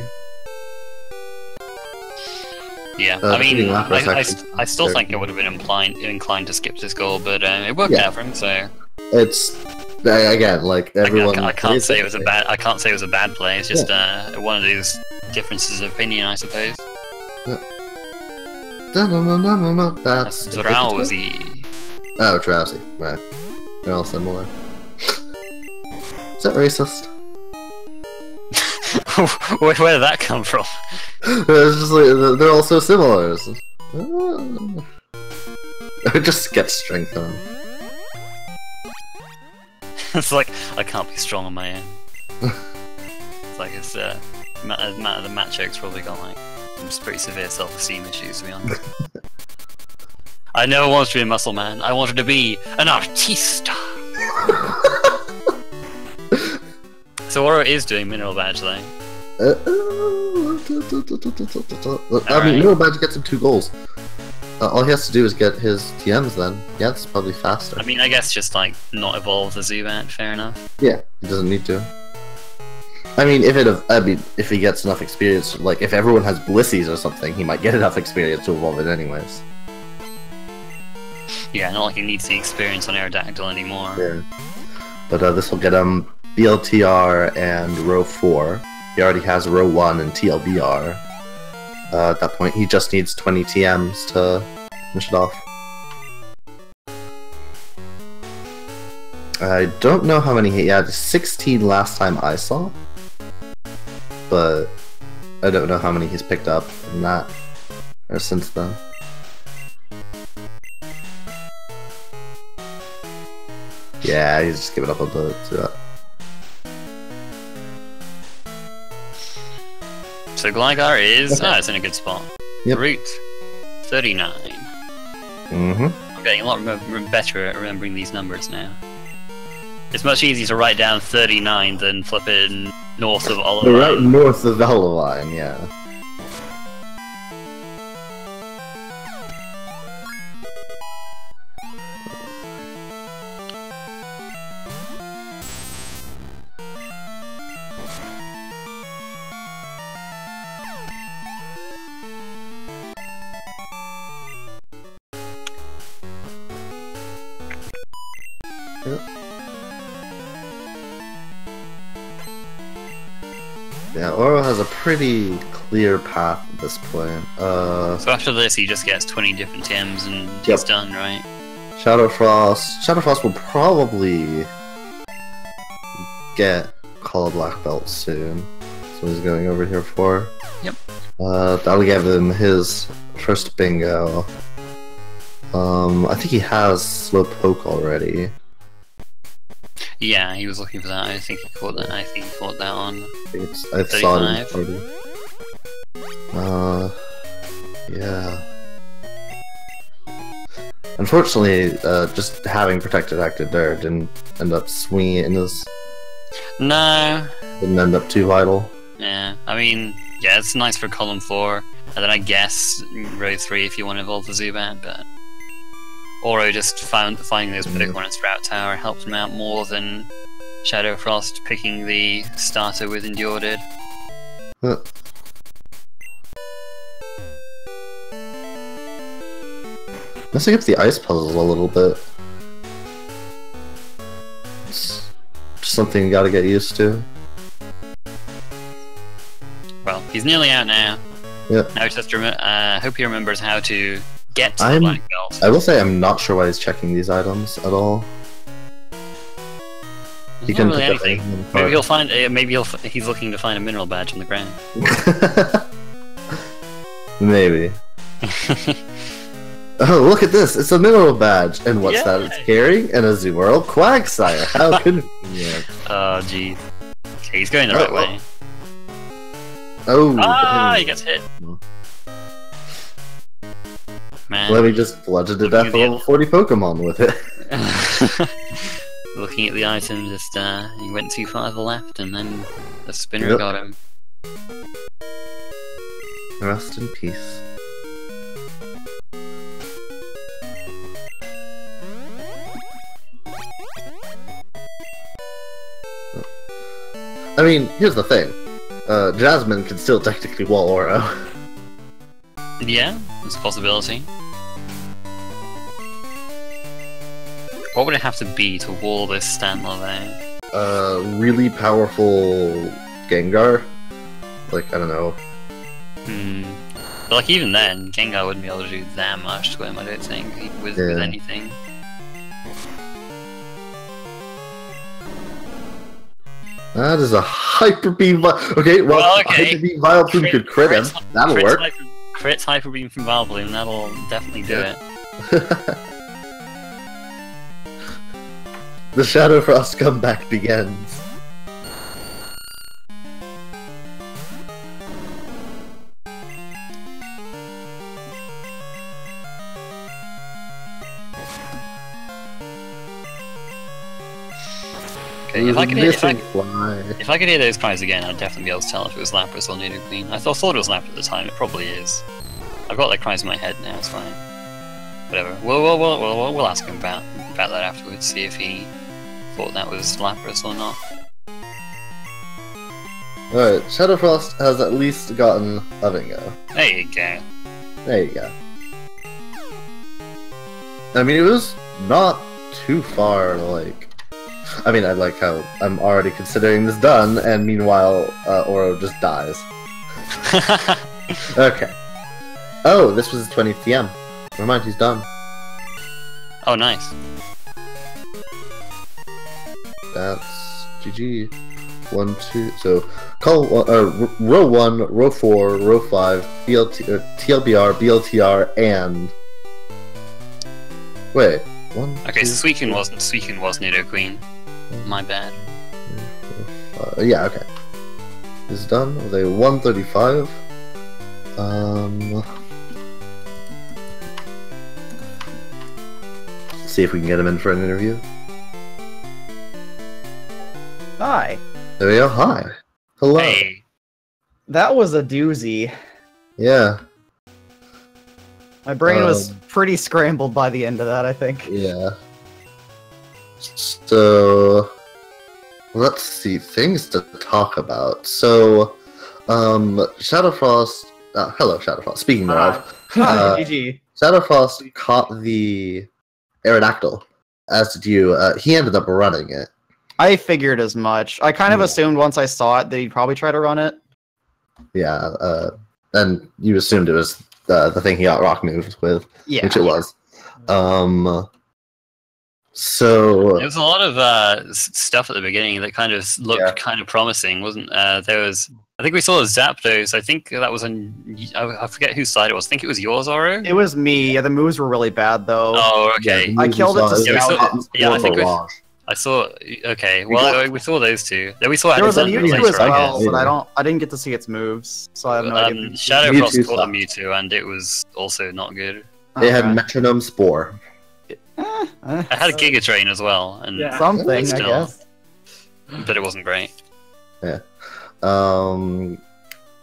Yeah, I mean, I still think I would have been inclined to skip this goal, but it worked out for him. So it's again like everyone. I can't say it was a bad. I can't say it was a bad play. It's just one of those differences of opinion, I suppose. That's Drowsy. Oh, Drowsy. Right. They're all similar. Is that racist? Where did that come from? It's just like, they're all so similar. Just get strength on. It's like, I can't be strong on my own. It's like it's the Machoke's probably got like some pretty severe self-esteem issues, to be honest. I never wanted to be a muscle man. I wanted to be an artista. So Ouro is doing Mineral Badge though. I mean, Mineral Badge gets him 2 goals. All he has to do is get his TMs then. Yeah, it's probably faster. I mean, I guess just like not evolve the Zubat, fair enough. Yeah, he doesn't need to. I mean, if he gets enough experience, like if everyone has Blissies or something, he might get enough experience to evolve it anyways. Yeah, not like he needs the experience on Aerodactyl anymore. Yeah. But this will get him BLTR and row 4. He already has row 1 and TLBR. At that point, he just needs 20 TMs to finish it off. I don't know how many he had. 16 last time I saw. But I don't know how many he's picked up in that or since then. Yeah, he's just giving up on the that. So Gligar is it's in a good spot. Yep. Route 39. I'm getting a lot better at remembering these numbers now. It's much easier to write down 39 than flip it north of Olive. Right north of Olive, yeah. Yeah, Ouro has a pretty clear path at this point. So after this, he just gets 20 different TMs and he's done, right? Shadowfrost will probably get Call Black Belt soon. That's what he's going over here for. Yep. That'll give him his first bingo. I think he has Slowpoke already. Yeah, he was looking for that. I think he caught that. I think he caught that on. I saw it already. Yeah. Unfortunately, just having Protected Active there didn't end up swinging it in his. No. Didn't end up too vital. Yeah, I mean, Yeah, it's nice for column 4, and then I guess row 3 if you want to evolve the Zubat, but Ouro just finding those Pokemon in Sprout Tower helped him out more than ShadowFrost picking the starter with Endure did. Huh. Messing up the ice puzzles a little bit. It's just something you gotta get used to. Well, he's nearly out now. Yep. Now just hope he remembers how to get to the black belt. I will say I'm not sure why he's checking these items at all. He can really anything. Maybe he'll find. He's looking to find a mineral badge on the ground. Maybe. Oh, look at this! It's a mineral badge, and what's that? It's carrying an Azumarill Quagsire. How convenient! Oh, jeez. Okay, he's going the right way. Oh! Ah, he gets hit. Man. Let me just bludgeon to death a level 40 Pokemon with it. Looking at the item, just he went too far to the left, and then the spinner got him. Rest in peace. I mean, here's the thing. Jasmine can still technically wall Ouro. Yeah, it's a possibility. What would it have to be to wall this Stantler there? Really powerful Gengar? Like, I don't know. But like, even then, Gengar wouldn't be able to do that much to him, I don't think, with anything. That is a Hyper Beam. Okay, well, Hyper Beam Vileplume could crit him. That'll work. Crit Hyper Beam from Vileplume, that'll definitely do it. The ShadowFrost comeback begins. Okay, if I could hear those cries again, I'd definitely be able to tell if it was Lapras or Nidoqueen. I thought it was Lapras at the time, it probably is. I've got their cries in my head now, it's fine. Whatever. We'll ask him about that afterwards, see if he thought that was Lapras or not. Alright, ShadowFrost has at least gotten a Bingo. There you go. There you go. I mean, it was not too far, like... I mean, I like how I'm already considering this done, and meanwhile, Ouro just dies. Okay. Oh, this was his 20th TM. Never mind, he's done. Oh, nice. That's GG. 1, 2. So, row 1, row 4, row 5, TLBR, BLTR, and. Wait. 1. Okay, 2, so Suicune was Nidoqueen. My bad. Yeah, okay. It's done with a 135. See if we can get him in for an interview. Hi. There we go. Hi. Hello. Hey. That was a doozy. Yeah. My brain was pretty scrambled by the end of that, I think. Yeah. So, let's see, things to talk about. So, ShadowFrost, hello ShadowFrost, speaking of, GG. ShadowFrost caught the Aerodactyl, as did you. He ended up running it. I figured as much. I kind of assumed once I saw it that he'd probably try to run it. Yeah, and you assumed it was the thing he got rock moved with, which it was. So there was a lot of stuff at the beginning that kind of looked kind of promising, wasn't there? Was, I think we saw a Zapdos. I think that was on. I forget whose side it was. I think it was yours, Ouro. It was me. Yeah, the moves were really bad though. Oh, okay. I killed it to scout it. Yeah, I think I saw. Okay, well, we saw those two. Then we saw. There was a Mewtwo as well, but I didn't get to see its moves, so I have no idea. ShadowFrost caught a Mewtwo, and it was also not good. It had Metronome Spore. I had a Giga Drain as well, and something still, I guess, but it wasn't great. Yeah.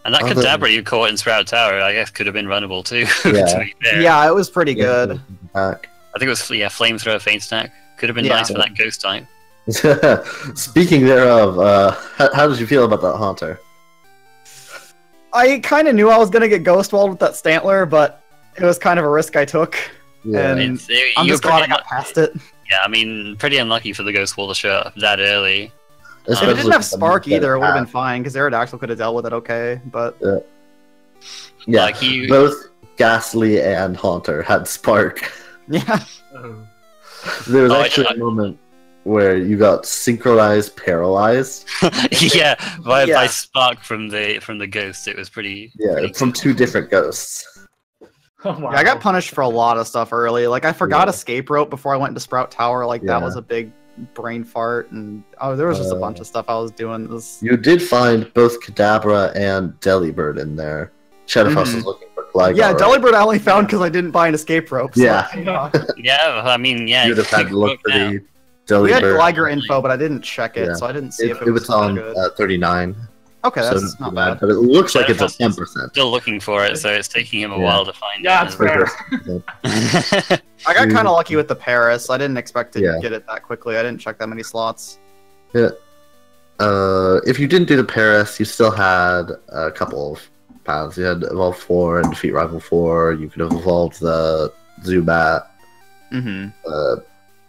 And that Kadabra you caught in Sprout Tower, I guess, could have been runnable too. Yeah, to be fair. Yeah, it was pretty good. I think it was Flamethrower Feint Attack. Could have been nice for that ghost type. Speaking thereof, how did you feel about that Haunter? I kind of knew I was gonna get ghost walled with that Stantler, but it was kind of a risk I took. Yeah. And I'm just glad I got past it. Yeah, I mean, pretty unlucky for the ghost wall to show up that early. If it didn't have Spark either, it would have been fine, because Aerodactyl could have dealt with it okay, but... Yeah, like both Ghastly and Haunter had Spark. Yeah. There was actually a moment where you got synchronized paralyzed. Yeah, by Spark from the ghost. It was pretty... Yeah, pretty from two different ghosts. Oh, wow. Yeah, I got punished for a lot of stuff early. Like, I forgot Escape Rope before I went into Sprout Tower. Like, that was a big brain fart, and there was just a bunch of stuff I was doing. You did find both Kadabra and Delibird in there. ShadowFrost was looking for Gligar. Yeah, Delibird I only found because I didn't buy an Escape Rope. So yeah. I mean, yeah. You'd have had to look for the Delibird. We had Gligar info, but I didn't check it, so I didn't see if it was on good. 39. Okay, that's not bad. But it looks like it's a 10%. Still looking for it, so it's taking him a while to find it. Yeah, it's fair. I got kind of lucky with the Paris. I didn't expect to get it that quickly. I didn't check that many slots. Yeah. If you didn't do the Paris, you still had a couple of paths. You had Evolve 4 and Defeat Rival 4. You could have evolved the Zubat. Mm-hmm.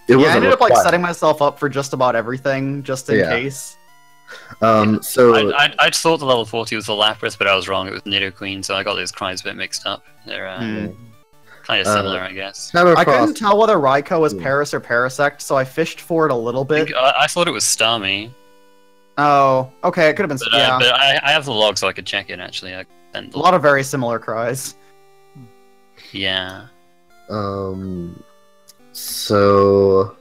I ended up like setting myself up for just about everything, just in case. So I thought the level 40 was the Lapras, but I was wrong. It was Nidoqueen, so I got those cries a bit mixed up. They're kind of similar, I guess. I couldn't tell whether Raikou was Paris or Parasect, so I fished for it a little bit. I thought it was Starmie. Oh, okay, it could have been. But I have the log, so I could check it. Actually, a lot of very similar cries. Yeah. So.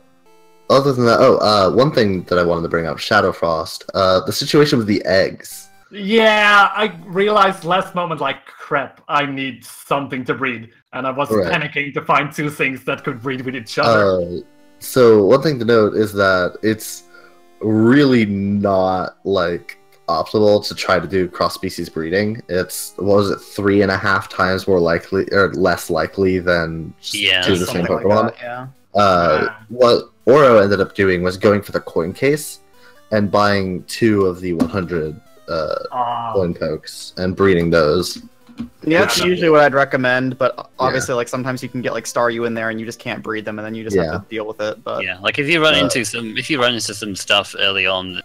Other than that, one thing that I wanted to bring up, ShadowFrost, the situation with the eggs. Yeah, I realized last moment, like, crap, I need something to breed. And I was panicking to find two things that could breed with each other. So one thing to note is that it's really not, like, optimal to try to do cross-species breeding. It's, 3.5 times more likely, or less likely than two of the same Pokemon? Like that, what Ouro ended up doing was going for the coin case and buying 2 of the 100 coin pokes and breeding those. Yeah, that's usually what I'd recommend, but obviously, like, sometimes you can get like Staryu in there and you just can't breed them, and then you just have to deal with it. But yeah, like if you run into some stuff early on,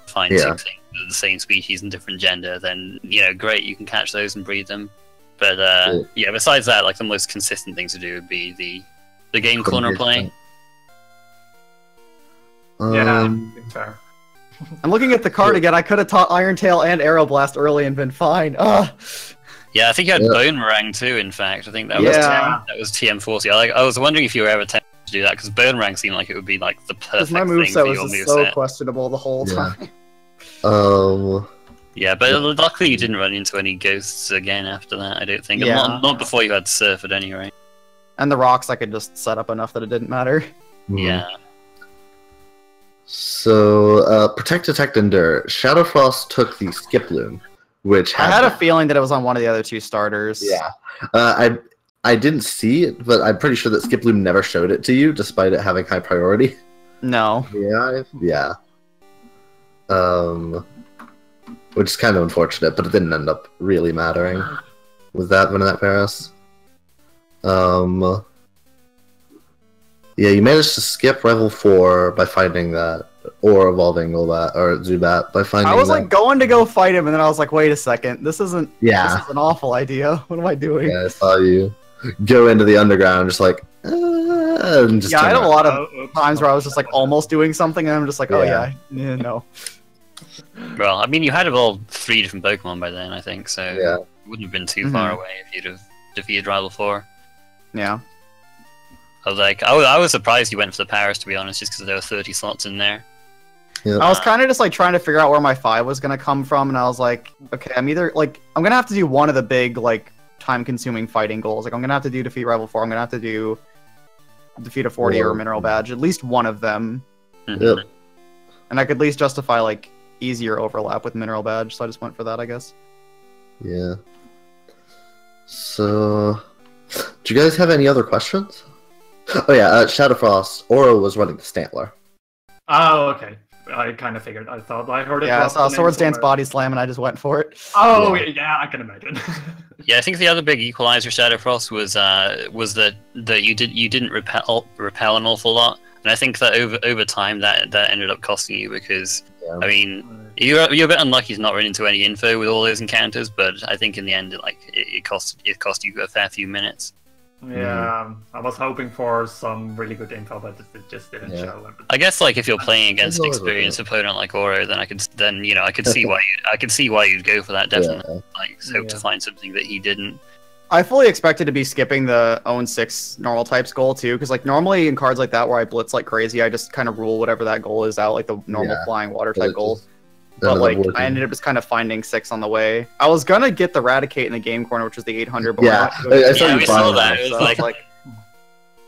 find 6 things of the same species and different gender, then great, you can catch those and breed them. But besides that, like the most consistent thing to do would be the game corner play. Fair. I'm looking at the card again. I could have taught Iron Tail and Aeroblast early and been fine. Yeah, I think you had Bonerang too, in fact. I think that was TM40. I was wondering if you were ever tempted to do that, because Bonerang seemed like it would be like the perfect my thing for your moveset was moveset. so questionable the whole time. Yeah, but luckily you didn't run into any ghosts again after that, I don't think. Not before you had Surf at any rate. And the rocks I could just set up enough that it didn't matter. Yeah. So, Protect, Detect, Endure. ShadowFrost took the Skiploom, which I had a feeling that it was on one of the other 2 starters. Yeah. I didn't see it, but I'm pretty sure that Skiploom never showed it to you, despite it having high priority. No. Yeah. Which is kind of unfortunate, but it didn't end up really mattering with that Paris. Yeah, you managed to skip level 4 by finding that, or evolving Golbat or Zubat by finding. I was like going to go fight him, and then I was like, "Wait a second, this isn't. This is an awful idea. What am I doing?" Yeah, I saw you go into the underground, just like. And just I had a lot of times where I was just like almost doing something, and I'm just like, no. Well, I mean, you had evolved 3 different Pokemon by then, I think, so it wouldn't have been too far away if you'd have defeated Rival 4. Yeah. I was surprised you went for the Paris, to be honest, just because there were 30 slots in there. Yeah. I was kind of just like trying to figure out where my 5 was going to come from, and I was like, okay, I'm going to have to do one of the big, like, time-consuming fighting goals. Like, I'm going to have to do Defeat Rival 4, I'm going to have to do Defeat a 40 or a Mineral Badge, at least one of them. Yep. And I could at least justify, like, easier overlap with Mineral Badge, so I just went for that, I guess. Yeah. So, do you guys have any other questions? Oh yeah, ShadowFrost. Ouro was running the Stantler. Oh, okay. I kind of figured. I thought I heard it. Yeah, I saw Swords Dance Body Slam, and I just went for it. Oh yeah, I can imagine. Yeah, I think the other big equalizer ShadowFrost was that you didn't repel an awful lot, and I think that over time that ended up costing you because I mean you're a bit unlucky to not run into any info with all those encounters, but I think in the end it cost you a fair few minutes. Yeah, I was hoping for some really good info, but it just didn't show. I guess if you're playing against an experienced opponent like Ouro, then I could see why you'd go for that definitely. Hope to find something that he didn't. I fully expected to be skipping the own 6 normal types goal too, because normally in cards like that where I blitz like crazy, I just kind of rule whatever that goal is out, like the normal flying water type goals. But I ended up just kind of finding 6 on the way. I was gonna get the Eradicate in the game corner, which was the 800. But I saw that. It was like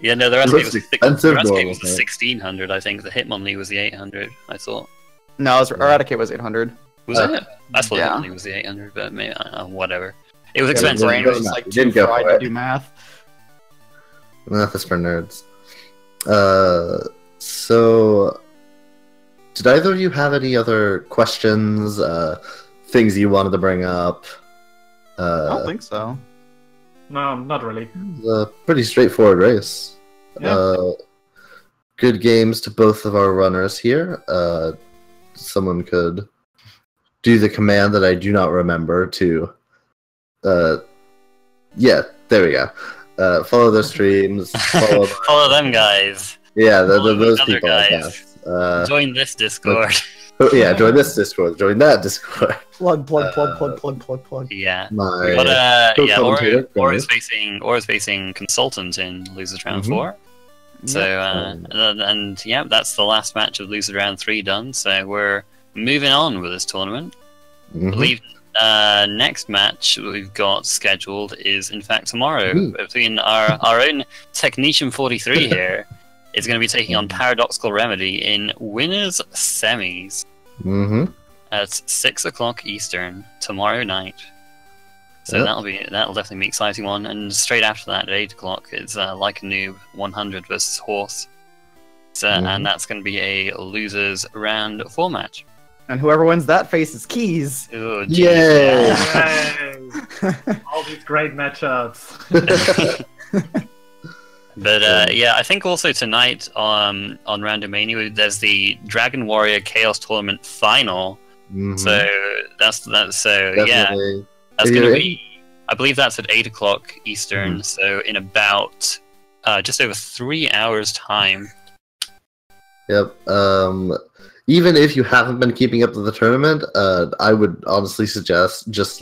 yeah, no, the Eradicate was the 1600. I think the Hitmonlee was the 800. I thought. No, Eradicate was 800. Was it? I thought Hitmonlee was the 800, but maybe whatever. It was expensive. Brain was like too fried to do math. Math is for nerds. So. Did either of you have any other questions, things you wanted to bring up? I don't think so. No, not really. It was a pretty straightforward race. Yeah. Good games to both of our runners here. Someone could do the command that I do not remember to... yeah, there we go. Follow their streams. Follow them guys. Yeah, those people guys. Join this Discord. Yeah, join this Discord. Join that Discord. Plug. Yeah. Auro's facing Consultant in Losers Round 4. So, and yeah, that's the last match of Losers Round 3 done. So we're moving on with this tournament. I believe next match we've got scheduled is in fact tomorrow between our own Technician 43 here. Is going to be taking on Paradoxical Remedy in winners semis at 6 o'clock Eastern tomorrow night. So that'll definitely be an exciting one. And straight after that, at 8 o'clock, it's Like a Noob 100 versus Horse. So, and that's going to be a losers round 4 match. And whoever wins that faces Keys. Oh, yay! All these great matchups. But yeah, I think also tonight on Randomania there's the Dragon Warrior Chaos Tournament final. So that's yeah, that's gonna be. I believe that's at 8 o'clock Eastern. So in about just over 3 hours time. Yep. Even if you haven't been keeping up with the tournament, I would honestly suggest just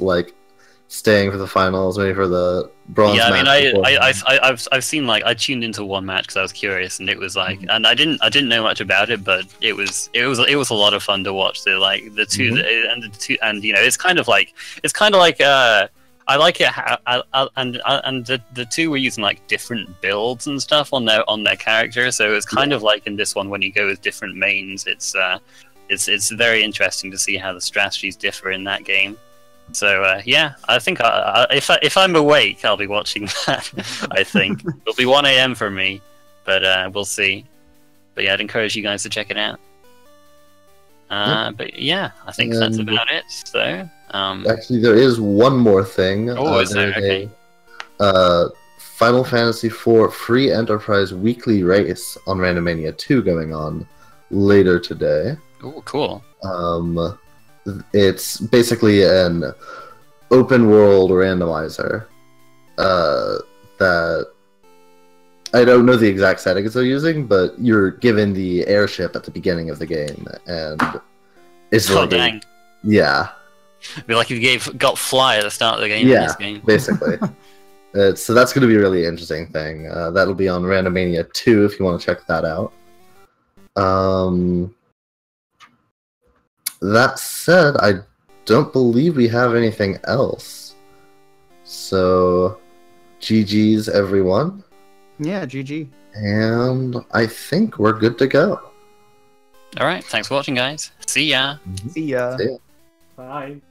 staying for the finals, waiting for the bronze match. Yeah, I mean, I've seen I tuned into one match because I was curious, and it was and I didn't know much about it, but it was a lot of fun to watch. The two and it's kind of like I like it and the two were using different builds and stuff on their character, so it's kind of like in this one when you go with different mains, it's very interesting to see how the strategies differ in that game. So yeah, I think if I'm awake, I'll be watching that. I think it'll be 1 AM for me, but we'll see. But yeah, I'd encourage you guys to check it out. But yeah, I think that's about it. So actually, there is one more thing. Oh, is there? Okay. Final Fantasy IV Free Enterprise Weekly Race on Randomania 2 going on later today. Oh, cool. It's basically an open world randomizer that I don't know the exact settings they're using, but you're given the airship at the beginning of the game, and it's dang. Yeah. It'd be like if you got fly at the start of the game. Yeah, in this game. Basically. So that's going to be a really interesting thing. That'll be on Randomania 2 if you want to check that out. That said, I don't believe we have anything else. So, GG's everyone. Yeah, GG. And I think we're good to go. Alright, thanks for watching, guys. See ya. See ya. See ya. Bye.